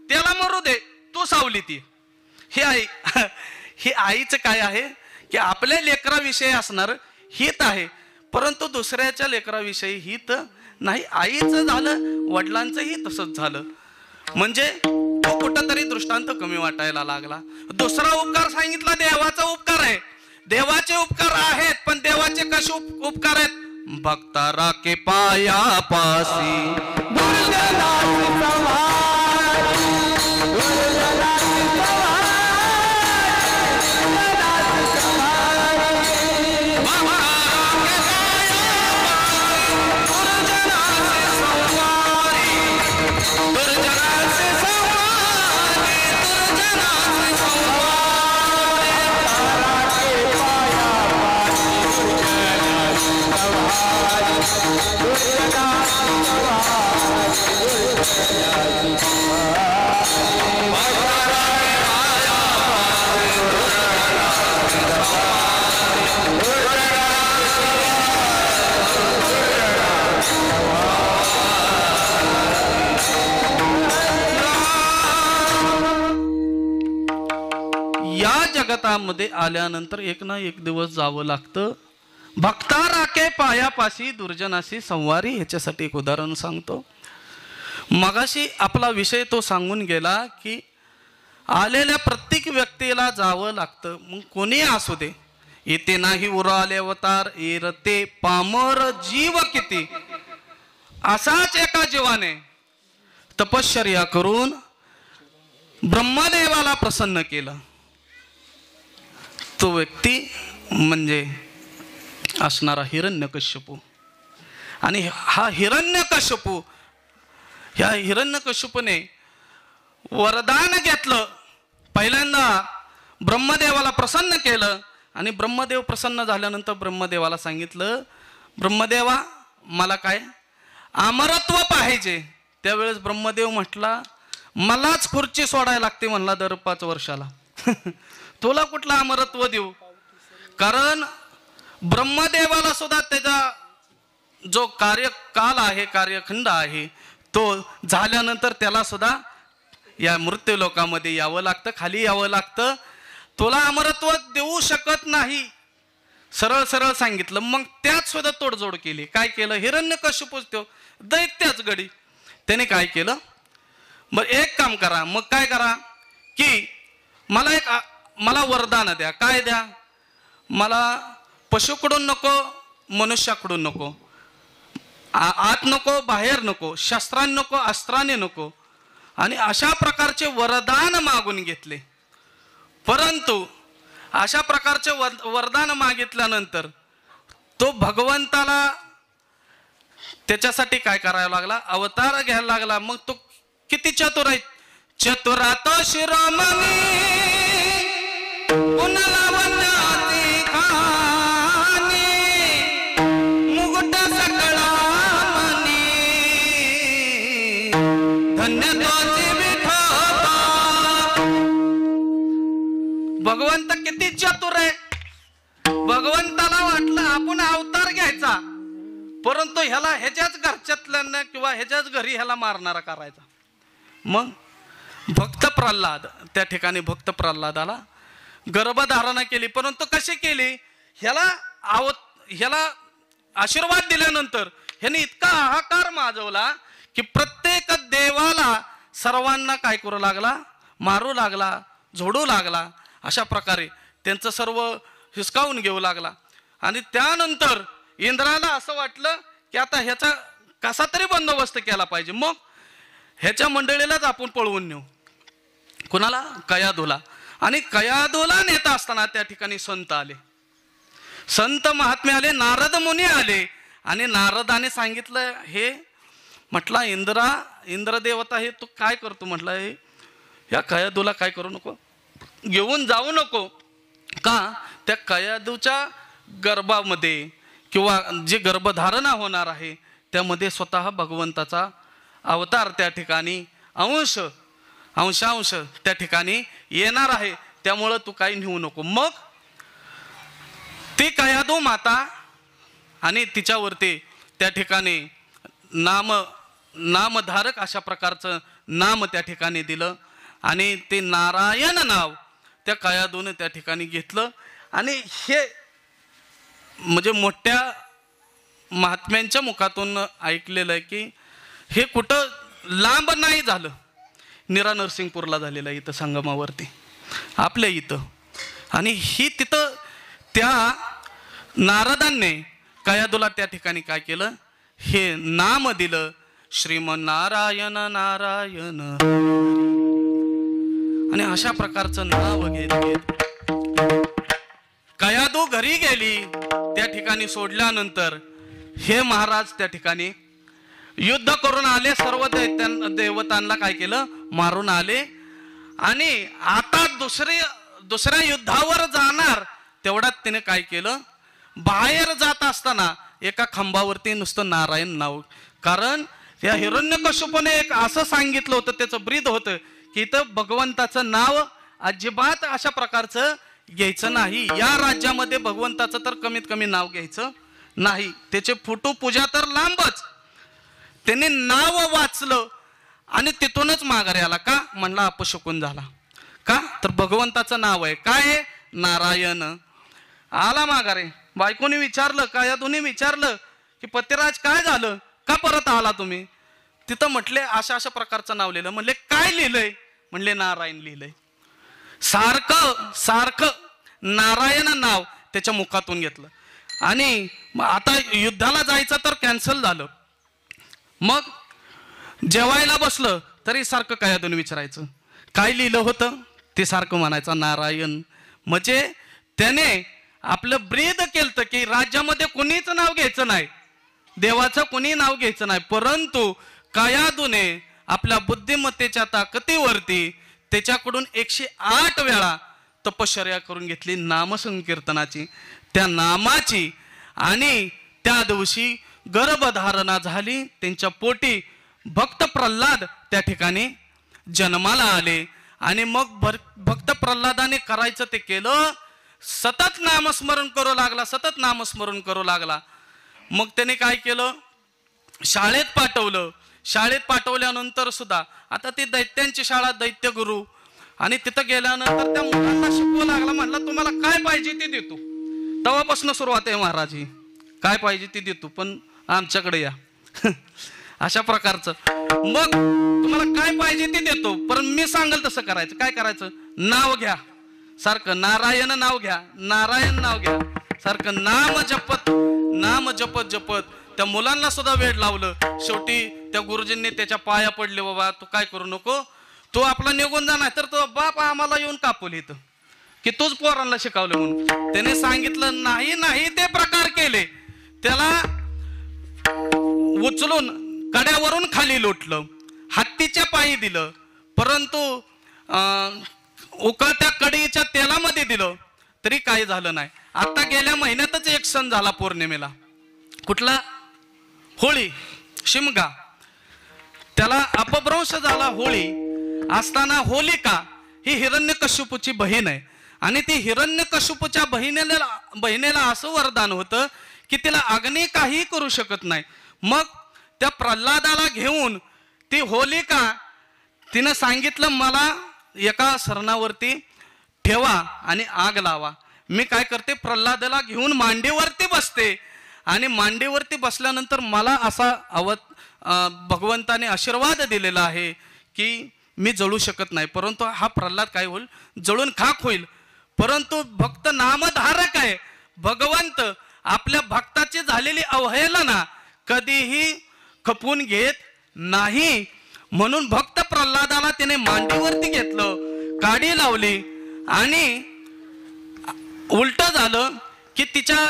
त्याला मरू दे, तू सावलीत ये. हे आई हे आईचं काय आहे की आपल्या लेकराविषयी असणार हित आहे, परंतु दुसऱ्याच्या लेकराविषयी हित नाही. आईचं झालं, वडिलांचंही तसंच झालं. म्हणजे तो कुठंतरी दृष्टांत कमी वाटायला लागला. दुसरा उपकार सांगितला देवाचा उपकार आहे. देवाचे उपकार आहेत, पण देवाचे कसे उपकार आहेत, भक्ता राखे पाया पासी जगतामध्ये आल्यानंतर एक ना एक दिवस जावं लागतं. भक्ता राखे पायापाशी दुर्जनाशी संवारी. ह्याच्यासाठी एक उदाहरण सांगतो. मगाशी आपला विषय तो सांगून गेला की आलेल्या प्रत्येक व्यक्तीला जावं लागतं, मग कोणी असू दे. येते नाही उराले अवतार एरते पामर जीव किती. असाच एका जीवाने तपश्चर्या करून ब्रह्मदेवाला प्रसन्न केलं. तो व्यक्ती म्हणजे असणारा हिरण्यकश्यपू. आणि हा हिरण्यकश्यपू, ह्या हिरण्यकश्यपूने वरदान घेतलं. पहिल्यांदा ब्रह्मदेवाला प्रसन्न केलं आणि ब्रह्मदेव प्रसन्न झाल्यानंतर ब्रह्मदेवाला सांगितलं, ब्रह्मदेवा मला काय अमरत्व पाहिजे. त्यावेळेस ब्रह्मदेव म्हटला, मलाच खुर्ची सोडायला लागते म्हणला दर 5 वर्षाला. तुला कुठला अमरत्व देऊ. कारण ब्रह्मदेवाला सुद्धा त्याचा जो कार्यकाल आहे, कार्यखंड आहे, तो झाल्यानंतर त्याला सुद्धा या मृत्यू लोकामध्ये यावं लागतं, खाली यावं लागतं. तुला अमरत्व देऊ शकत नाही, सरळ सरळ सांगितलं. मग त्यात सुद्धा तोडजोड केली. काय केलं, हिरण्यकश्यपूच तो दैत्याच गडी. त्याने काय केलं, मग एक काम करा, मग काय करा की मला वरदान द्या. काय द्या, मला पशुकडून नको, मनुष्याकडून नको, आत नको, बाहेर नको, शस्त्राने नको, अस्त्राने नको, आणि अशा प्रकारचे वरदान मागून घेतले. परंतु अशा प्रकारचे वरदान मागितल्यानंतर तो भगवंताला त्याच्यासाठी काय करायला लागला, अवतार घ्यायला लागला. मग तो किती चतुर आहे. चतुरात शिरोमणी कुणाला वंदाती खानी मुकुट सकळा मनी धन्य तोची विठोबा. भगवंत किती चतुर आहे. भगवंताला वाटलं आपण अवतार घ्यायचा, परंतु ह्याला ह्याच्याच घरच्यातल्यांना किंवा ह्याच्याच घरी ह्याला मारणारा करायचा. मग भक्त प्रल्हाद, त्या ठिकाणी भक्त प्रल्हादाला गर्भधारणा केली, परंतु कशी केली? ह्याला आशीर्वाद दिल्यानंतर ह्याने इतका हाहाकार माजवला की प्रत्येक देवाला सर्वांना काय करू लागला? मारू लागला, झोडू लागला. अशा प्रकारे त्यांचं सर्व हिसकावून घेऊ लागला. आणि त्यानंतर इंद्राला असं वाटलं की आता ह्याचा कसा तरी बंदोबस्त केला पाहिजे. मग ह्याच्या मंडळीलाच आपण पळवून नेऊ. कुणाला? कयाधूला. आणि कयाधूला नेत असताना त्या ठिकाणी संत आले, संत महात्मे आले, नारद मुनी आले. आणि नारदाने सांगितलं, हे म्हटला इंद्र देवता, हे तू काय करतो? म्हटलं हे या कयाधूला काय करू नको, घेऊन जाऊ नको. का? त्या कयाधूच्या गर्भामध्ये किंवा जे गर्भधारणा होणार आहे त्यामध्ये स्वतः भगवंताचा अवतार त्या ठिकाणी अंश त्या ठिकाणी येणार आहे. त्यामुळं तू काही नेऊ नको. मग ती कयाधू माता आणि तिच्यावरती त्या ठिकाणी नामधारक अशा प्रकारचं नाम त्या ठिकाणी दिलं. आणि ते नारायण नाव त्या कयाधूने त्या ठिकाणी घेतलं. आणि हे म्हणजे मोठ्या महात्म्यांच्या मुखातून ऐकलेलं आहे की हे कुठं लांब नाही झालं, निरा नरसिंगपूरला झालेलं आहे, इथं संगमावरती आपल्या इथं. आणि ही तिथं त्या नारदांनी कयाधूला त्या ठिकाणी काय केलं? हे नाम दिलं, श्रीमन्नारायण नारायण. आणि अशा प्रकारचं नाव घेत कयाधू घरी गेली. त्या ठिकाणी सोडल्यानंतर हे महाराज त्या ठिकाणी युद्ध करून आले, सर्व देवतांना काय केलं? मारून आले. आणि आता दुसऱ्या युद्धावर जाणार तेवढ्यात तिने काय केलं? बाहेर जात असताना एका खांबावरती नुसतं नारायण नाव, कारण या हिरण्यकश्यपूने एक असं सांगितलं होतं, त्याचं ब्रीद होतं की इथं भगवंताचं नाव अजिबात अशा प्रकारचं घ्यायचं नाही. या राज्यामध्ये भगवंताचं तर कमीत कमी नाव घ्यायचं नाही. त्याचे फोटो पूजा तर लांबच. त्याने नाव वाचलं आणि तिथूनच माघारी आला. का? म्हणला अपशकुन झाला. का? तर भगवंताचं नाव आहे काय? नारायण. आला माघारी. बायकोने विचारलं, कयाधूने विचारलं की पतिराज काय झालं, का परत आला तुम्ही? तिथं म्हटले अशा प्रकारचं नाव लिहिलं. म्हणले काय लिहिलंय? म्हणले नारायण लिहिलंय. सारखं नारायण नाव त्याच्या मुखातून घेतलं. आणि आता युद्धाला जायचं तर कॅन्सल झालं. मग जेवायला बसलं तरी सारखं कयाधूने विचारायचं काय लिहिलं होतं, ते सारखं म्हणायचं नारायण. म्हणजे त्याने आपलं ब्रीद केलं की राज्यामध्ये कुणीच नाव घ्यायचं नाही, देवाचं कुणी नाव घ्यायचं नाही. परंतु कयाधूने आपल्या बुद्धिमत्तेच्या ताकदीवरती त्याच्याकडून 108 वेळा तपश्चर्या करून घेतली नामसंकीर्तनाची, त्या नामाची. आणि त्या दिवशी गर्भधारणा झाली. त्यांच्या पोटी भक्त प्रल्हाद त्या ठिकाणी जन्माला आले. आणि मग भक्त प्रल्हादाने करायचं ते केलं, सतत नामस्मरण करू लागला. मग त्याने काय केलं? शाळेत पाठवलं. शाळेत पाठवल्यानंतर सुद्धा आता ती दैत्यांची शाळा, दैत्यगुरु. आणि तिथं गेल्यानंतर त्या मुलांना शिकवू लागला. म्हणला तुम्हाला काय पाहिजे ते देतो. तेव्हापासून सुरुवात आहे महाराज ही, काय पाहिजे ते देतो पण आमच्याकडे या. अशा प्रकारचं. मग तुम्हाला काय पाहिजे ते देतो, पण मी सांगेल तसं करायचं. काय करायचं? नाव घ्या सारखं, नारायण नाव घ्या, नारायण नाव घ्या सारखं, नाम जपत त्या मुलांना सुद्धा वेळ लावलं. शेवटी त्या गुरुजींनी त्याच्या पाया पडले, बाबा तू काय करू नको, तू आपला निघून जा, नाही तर तो बाप आम्हाला येऊन कापल इथं की तूच पोरांना शिकवलं म्हणून. त्याने सांगितलं नाही ते प्रकार केले. त्याला उचलून कड्यावरून खाली लोटलं, हत्तीच्या पायी दिलं, परंतु उकळत्या कढईच्या तेलामध्ये दिलं. तरी काही झालं नाही. आता गेल्या महिन्यातच एक सण झाला पौर्णिमेला. कुठला? होळी, शिमगा. त्याला अपभ्रंश झाला. होळी असताना होलिका ही हिरण्यकश्यपूची बहीण आहे आणि ती हिरण्यकश्यपूच्या बहिणीला असं वरदान होतं की तिला अग्नी काही करू शकत नाही. मग त्या प्रल्हादाला घेऊन ती होलिका तिनं सांगितलं, मला एका सरणावरती ठेवा आणि आग लावा. मी काय करते, प्रल्हादाला घेऊन मांडीवरती बसते आणि मांडीवरती बसल्यानंतर मला असा भगवंताने आशीर्वाद दिलेला आहे की मी जळू शकत नाही, परंतु हा प्रल्हाद काय होईल, जळून खाक होईल. परंतु भक्त नामधारक आहे. भगवंत आपल्या भक्ताची झालेली अवहेलना कधीही खपवून घेत नाही. म्हणून भक्त प्रल्हादाला तिने मांडीवरती घेतलं, काडी लावली आणि उलट झालं की तिच्या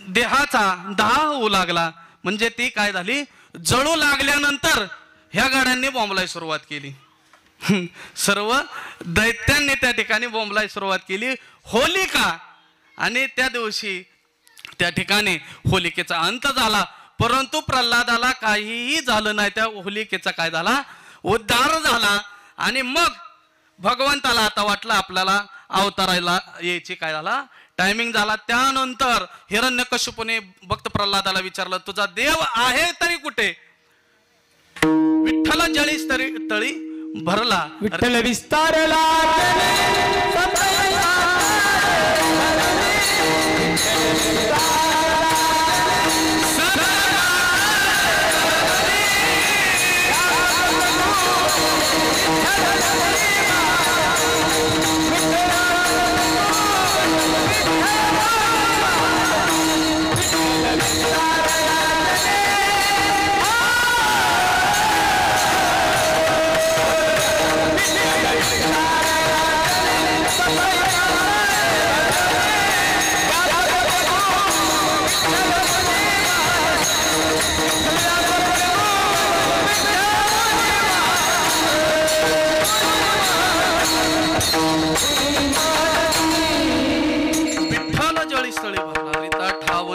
देहाचा दाह होऊ लागला. म्हणजे ती काय झाली, जळू लागल्यानंतर ह्या गाड्यांनी बॉम्बलाय सुरुवात केली. सर्व दैत्यांनी त्या ठिकाणी बॉम्बलाय सुरुवात केली. होलिका, आणि त्या दिवशी त्या ठिकाणी होलिकेचा अंत झाला. परंतु प्रल्हादाला काहीही झालं नाही. त्या होलिकेचा काय झाला, उद्धार झाला. आणि मग भगवंताला आता वाटलं आपल्याला अवतारायला यायची काय झाला, टायमिंग झाला. त्यानंतर हिरण्यकश्यपूने भक्त प्रल्हादाला विचारलं, तुझा देव आहे तरी कुठे? विठ्ठल जळीस तळी भरला, विठ्ठल विस्तारला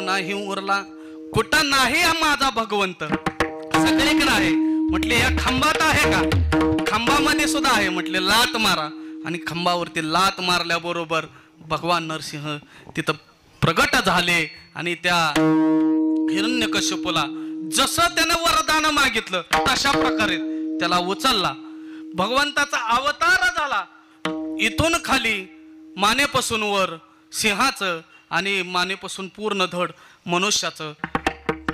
नाही उरला, कुठं नाही माझा भगवंत, सगळीकडे आहे. म्हटले या खांबात आहे का? खांबामध्ये सुद्धा आहे. म्हटले लात मारा. आणि खांबावरती लात मारल्याबरोबर भगवान नरसिंह तिथं प्रगट झाले आणि त्या हिरण्यकश्यपूला जसं त्यानं वरदान मागितलं तशा प्रकारे त्याला उचलला. भगवंताचा अवतार झाला. इथून खाली मानेपासून वर सिंहाचं आणि मानेपासून पूर्ण धड मनुष्याचं,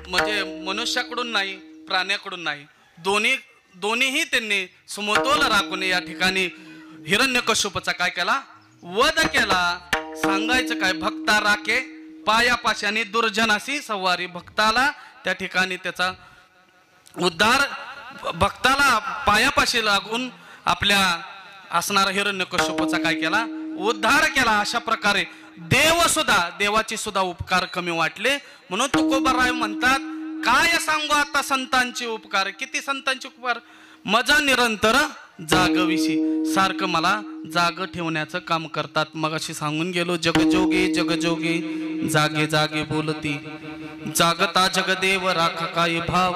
म्हणजे मनुष्याकडून नाही प्राण्याकडून नाही, दोन्हीही त्यांनी समतोल राखून या ठिकाणी हिरण्यकश्यपूचा काय केला, वध केला. सांगायचं काय, भक्ता राखे पायापाशी आणि दुर्जनाशी संवारी. भक्ताला त्या ठिकाणी त्याचा उद्धार, भक्ताला पायापाशी लागून आपल्या असणारा हिरण्यकश्यपूचा काय केला, उद्धार केला. अशा प्रकारे देव सुद्धा, देवाचे सुद्धा उपकार कमी वाटले. म्हणून तुकोबाराय म्हणतात, काय सांगू आता संतांचे उपकार, किती संतांचे उपकार, मजा निरंतर जागविशी, सारखं मला जाग ठेवण्याचं काम करतात. मग अशी सांगून गेलो, जगजोगी जगजोगी जागे जागे बोलती, जागता जगदेव राखा काय भाव,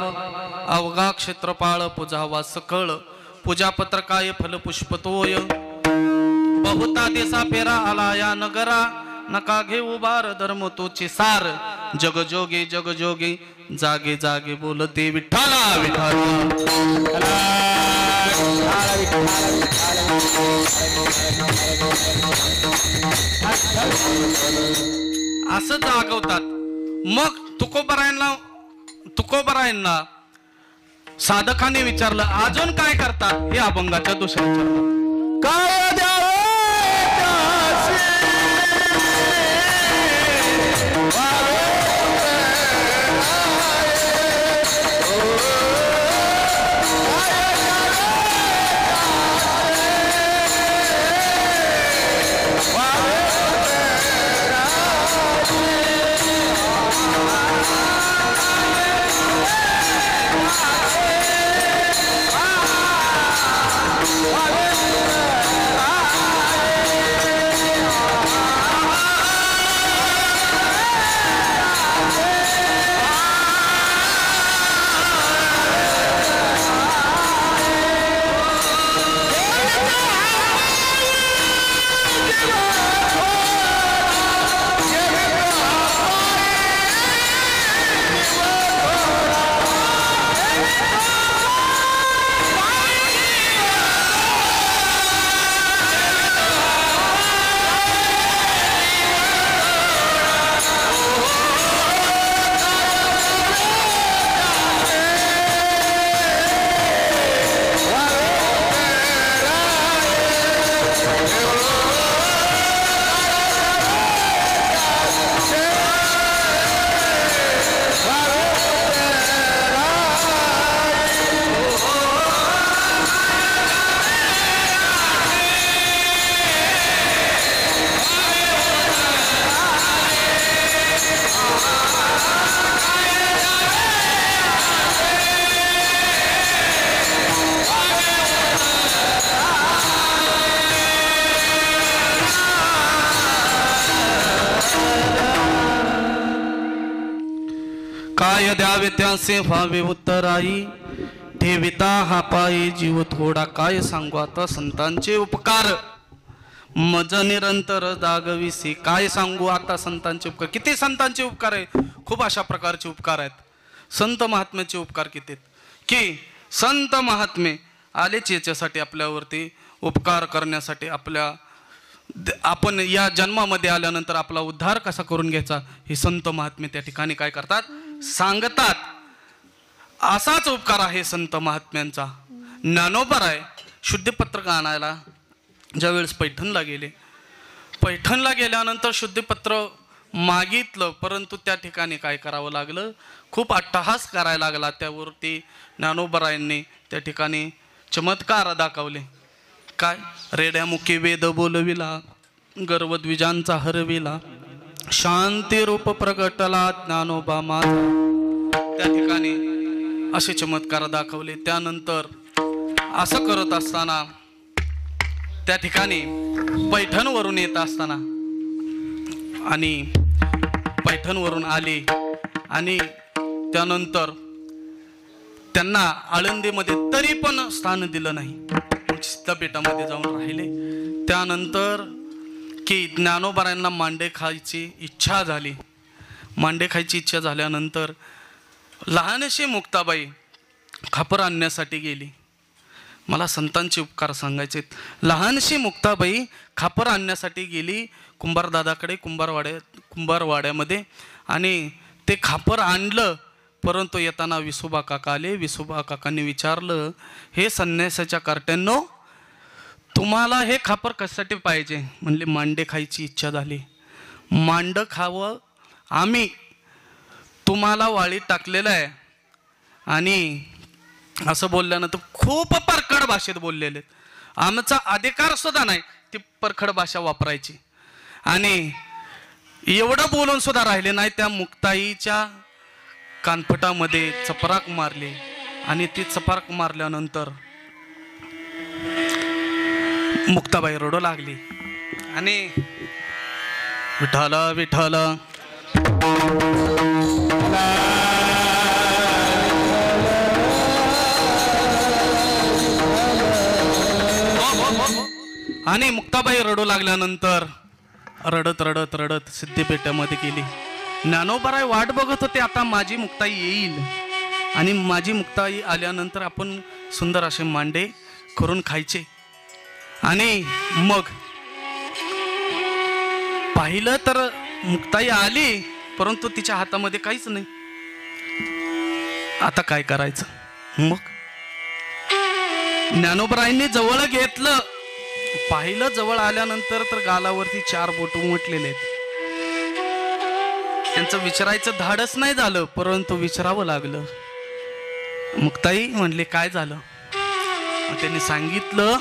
अवघा क्षेत्रपाळ पूजावा सकळ, पूजापत्र काय फल पुष्पतोय, बहुता देसा फेरा आला या नगरा, नका घेऊ बार धर्म तोची सार, जगजोगी जगजोगी जागे जागे बोलते विठ्ठला विठ्ठला. असं जागवतात. मग तुकोबरायांना साधकाने विचारलं, अजून काय करतात? हे अभंगाच्या दुसऱ्या चरणात काय द्यावे काय द्यावे त्यासे व्हावे उत्तराई, ठेविता हा पायी जीव थोडा, काय सांगू आता संतांचे उपकार, मज निरंतर दागविसी. काय सांगू आता संतांचे उपकार, किती संतांचे उपकार आहेत, खूप अशा प्रकारचे उपकार आहेत. संत महात्म्याचे उपकार किती आहेत, की संत महात्मे आलेच याच्यासाठी आपल्यावरती उपकार करण्यासाठी, आपण या जन्मामध्ये आल्यानंतर आपला उद्धार कसा करून घ्यायचा हे संत महात्मे त्या ठिकाणी काय करतात, सांगतात. असाच उपकार आहे संत महात्म्यांचा. ज्ञानोबराय शुद्धीपत्रक आणायला ज्यावेळेस पैठणला गेले, पैठणला गेल्यानंतर शुद्धीपत्र मागितलं, परंतु त्या ठिकाणी काय करावं लागलं, खूप अट्टहास करायला लागला. त्यावरती ज्ञानोबरायांनी त्या ठिकाणी चमत्कार दाखवले. काय, रेड्यामुखी वेद बोलविला, गर्वद्विजांचा हरविला, शांती रूप प्रगटला ज्ञानोबा माझा. त्या ठिकाणी असे चमत्कार दाखवले. त्यानंतर असं करत असताना त्या ठिकाणी पैठणवरून येत असताना आणि पैठणवरून आले आणि त्यानंतर त्यांना आळंदीमध्ये तरी पण स्थान दिलं नाही, सिद्धपेठामध्ये जाऊन राहिले. त्यानंतर की ज्ञानोबरायांना मांडे खायची इच्छा झाली. मांडे खायची इच्छा झाल्यानंतर लहानशी मुक्ताबाई खापर आणण्यासाठी गेली. मला संतांचे उपकार सांगायचे. लहानशी मुक्ताबाई खापर आणण्यासाठी गेली कुंभारदादाकडे, कुंभारवाड्यामध्ये, आणि ते खापर आणलं. परंतु येताना विसोबा काका आले. विसोबा काकांनी विचारलं, हे संन्यासाच्या कार्ट्यांनो, तुम्हाला हे खापर कशासाठी पाहिजे? म्हणले, मांडे खायची इच्छा झाली. मांड खावं आम्ही तुम्हाला वाळीत टाकलेलं आहे. आणि असं बोलल्यानंतर खूप परखड भाषेत बोललेले. आमचा अधिकार सुद्धा नाही ती परखड भाषा वापरायची. आणि एवढं बोलून सुद्धा राहिले नाही. त्या मुक्ताईच्या कानफटामध्ये चपराक मारली आणि ती चपराक मारल्यानंतर मुक्ताबाई रडू लागली आणि विठ्ठल विठ्ठल आणि मुक्ताबाई रडू लागल्यानंतर रडत रडत रडत सिद्धीपेठामध्ये गेली. ज्ञानोबराय वाट बघत होते, आता माझी मुक्ताई येईल आणि माझी मुक्ताई आल्यानंतर आपण सुंदर असे मांडे करून खायचे. आणि मग पाहिलं तर मुक्ताई आली, परंतु तिच्या हातामध्ये काहीच नाही. आता काय करायचं? मग ज्ञानोबरायांनी जवळ घेतलं. पाहिलं, जवळ आल्यानंतर तर गालावरती 4 बोट उमटलेले आहेत. त्यांचं विचारायचं धाडस नाही झालं, परंतु विचारावं लागलं. मुक्ताई म्हणले, काय झालं? त्यांनी सांगितलं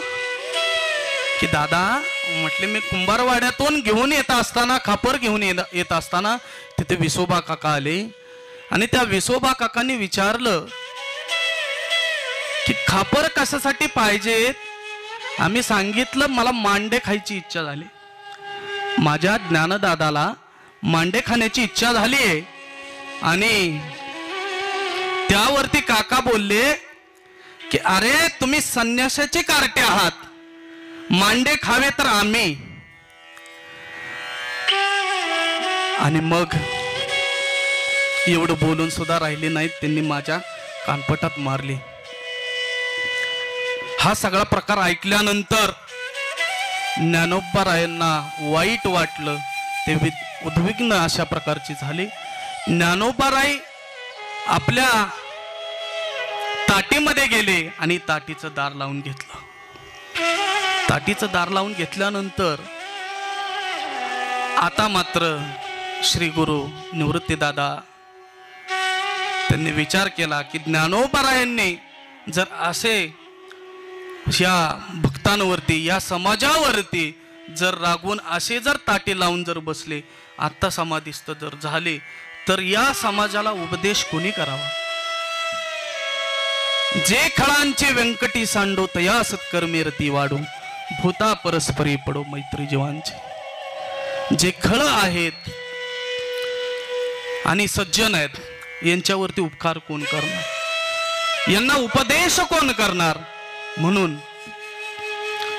की दादा, म्हटले, मी कुंभारवाड्यातून घेऊन येत असताना, खापर घेऊन येत असताना तिथे विसोबा काका आले आणि त्या विसोबा काकांनी विचारलं की खापर कशासाठी पाहिजेत? आम्ही सांगितलं, मला मांडे खायची इच्छा झाली. माझ्या ज्ञानदादाला मांडे खाण्याची इच्छा झाली आहे. आणि त्यावरती काका बोलले की अरे, तुम्ही संन्यासाचे कार्टे आहात, मांडे खावे तर आम्ही. आणि मग एवढं बोलून सुद्धा राहिले नाहीत, त्यांनी माझ्या कानपटात मारली. हा सगळा प्रकार ऐकल्यानंतर ज्ञानोबरायांना वाईट वाटलं. ते उद्विग्न अशा प्रकारची झाली. ज्ञानोबराय आपल्या ताटीमध्ये गेले आणि ताटीचं दार लावून घेतलं. ताटीचं दार लावून घेतल्यानंतर आता मात्र श्री गुरु निवृत्तीदादा त्यांनी विचार केला की ज्ञानोबरायांनी जर असे या भक्तांवरती, या समाजावरती जर रागवून असे जर ताटे लावून जर बसले, आत्ता समाधीस्थ जर झाले, तर या समाजाला उपदेश कोणी करावा? जे खळांचे व्यंकटी सांडो तया सत्कर्मे रती वाढो, भूता परस्परी पडो मैत्री जीवांचे. जे खळ आहेत आणि सज्जन आहेत, यांच्यावरती उपकार कोण करणार, यांना उपदेश कोण करणार. म्हणून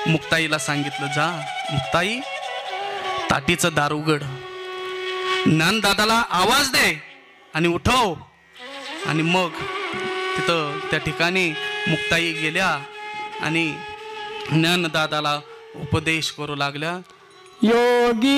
मुक्ताईला सांगितलं, जा मुक्ताई ताटीचं दार उघड, ज्ञानदादाला आवाज दे आणि उठव. आणि मग तिथं त्या ठिकाणी मुक्ताई गेल्या आणि ज्ञानदादाला उपदेश करू लागल्या. योगी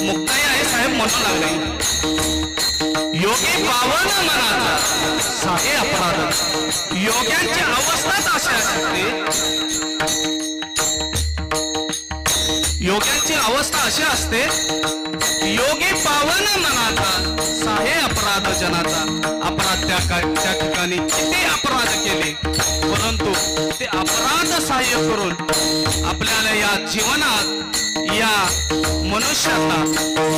मुक्ताई आई साहेब म्हणू लागले, योगी पावन मनाचा साहे अपराध. योग्यांची अवस्थाच अशी असते, योग्यांची अवस्था अशी असते, योगी पावन मनाचा साहे अपराध जनाचा. अपराध त्या ठिकाणी किती अपराध केले, परंतु ते अपराध सहाय्य करून आपल्याला या जीवनात, या मनुष्यांना,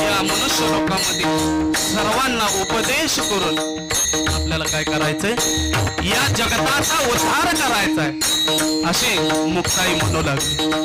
या मनुष्य लोकांमध्ये सर्वांना उपदेश करून आपल्याला काय करायचंय, या जगताचा उद्धार करायचाय, असे मुक्ताई म्हणू लागली.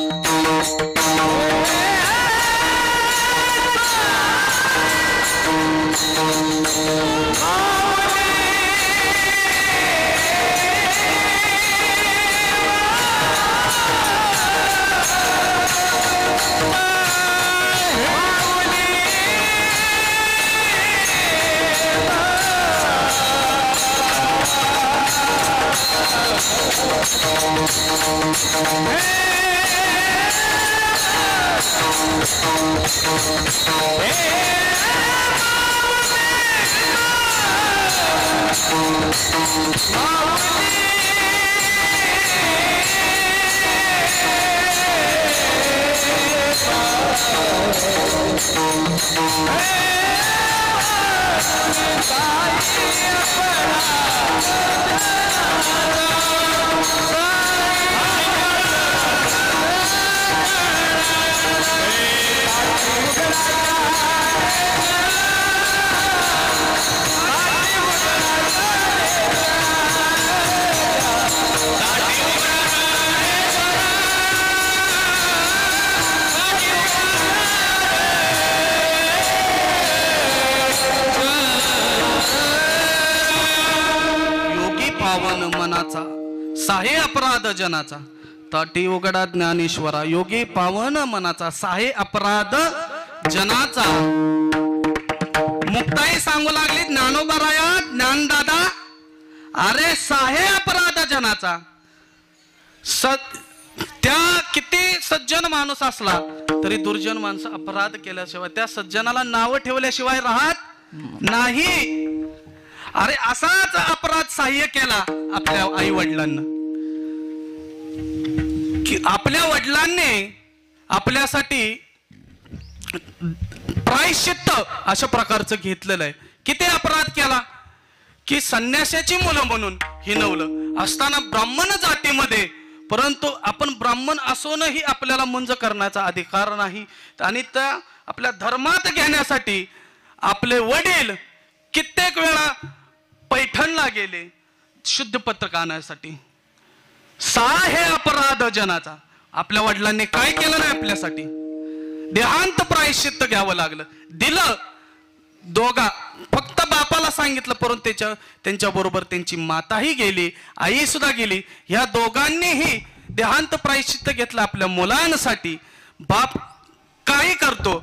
साहे अपराध जनाचा. ताटी उघडा ज्ञानेश्वरा, योगी पावन मनाचा साहे अपराध जनाचा. मुक्ताई सांगू लागली, ज्ञानोबराया, ज्ञानदादा, अरे साहे अपराध जनाचा. त्या किती सज्जन माणूस असला तरी दुर्जन माणसं अपराध केल्याशिवाय, त्या सज्जनाला नाव ठेवल्याशिवाय राहत नाही. अरे असाच अपराध सहाय्य केला आपल्या आई वडिलांना, की आपल्या वडिलांनी आपल्यासाठी प्रायश्चित्त अशा प्रकारचं घेतलेलं आहे. किती अपराध केला, की संन्यासाची मुलं म्हणून हिनवलं असताना ब्राह्मण जातीमध्ये, परंतु आपण ब्राह्मण असूनही आपल्याला मुंज करण्याचा अधिकार नाही. आणि त्या आपल्या धर्मात घेण्यासाठी आपले वडील कित्येक वेळा पैठणला गेले शुद्ध पत्रक आणण्यासाठी. हे अपराध जनाचा. आपल्या वडिलांनी काय केलं नाही आपल्यासाठी. देहांत प्रायश्चित्त घ्यावं लागलं. दिलं दोघा, फक्त बापाला सांगितलं, परंतु त्यांच्या बरोबर त्यांची माताही गेली, आई सुद्धा गेली. ह्या दोघांनीही देहांत प्रायश्चित्त घेतलं आपल्या मुलांसाठी. बाप काही करतो,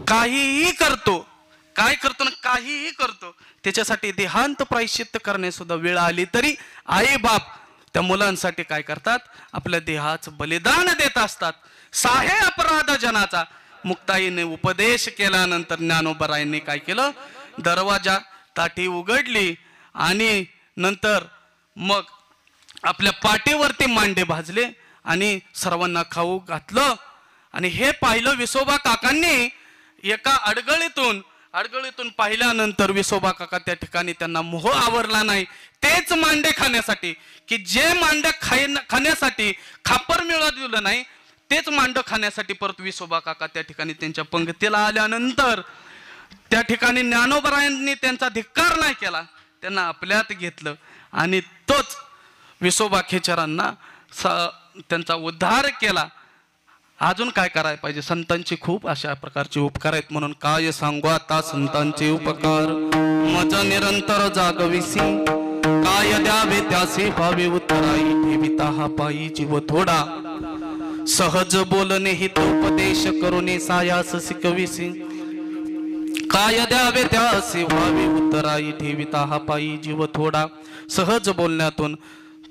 काहीही करतो, काय करतो ना काहीही करतो, त्याच्यासाठी देहांत प्रायश्चित्त करणे सुद्धा वेळ आली तरी आई बाप त्या मुलांसाठी काय करतात, आपल्या देहाचं बलिदान देत असतात. हे अपराध जनाचा. मुक्ताईने उपदेश केल्यानंतर ज्ञानोबरायांनी काय केलं, दरवाजा ताटी उघडली आणि नंतर मग आपल्या पाठीवरती मांडे भाजले आणि सर्वांना खाऊ घातलं. आणि हे पाहिलं विसोबा काकांनी. एका अडगळीतून पाहिल्यानंतर विसोबा काका त्या ठिकाणी त्यांना मोह आवरला नाही. तेच मांडे खाण्यासाठी, की जे मांडे खाण्यासाठी खापर मिळवलं नाही, तेच मांड खाण्यासाठी परत विसोबा काका त्या ठिकाणी त्यांच्या पंक्तीला आल्यानंतर त्या ठिकाणी ज्ञानोबरायांनी त्यांचा धिक्कार नाही केला, त्यांना आपल्यात घेतलं आणि तोच विसोबा खेचरांना त्यांचा उद्धार केला. अजून काय करायला पाहिजे. संतांची खूप अशा प्रकारचे उपकार आहेत. म्हणून काय सांगू आता संतांचे उपकार. मजा निरंतर जागविसी, काय द्यावे त्यासे व्हावे उत्तराई. ठेविता हा पायी जीव थोडा, सहज बोलणे हितोपदेश करुणे सायास शिकविसी. काय द्यावे त्यासे व्हावे उत्तराई. ठेविता हा पायी जीव थोडा. सहज बोलण्यातून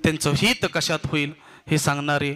त्यांचं हित कशात होईल हे सांगणारे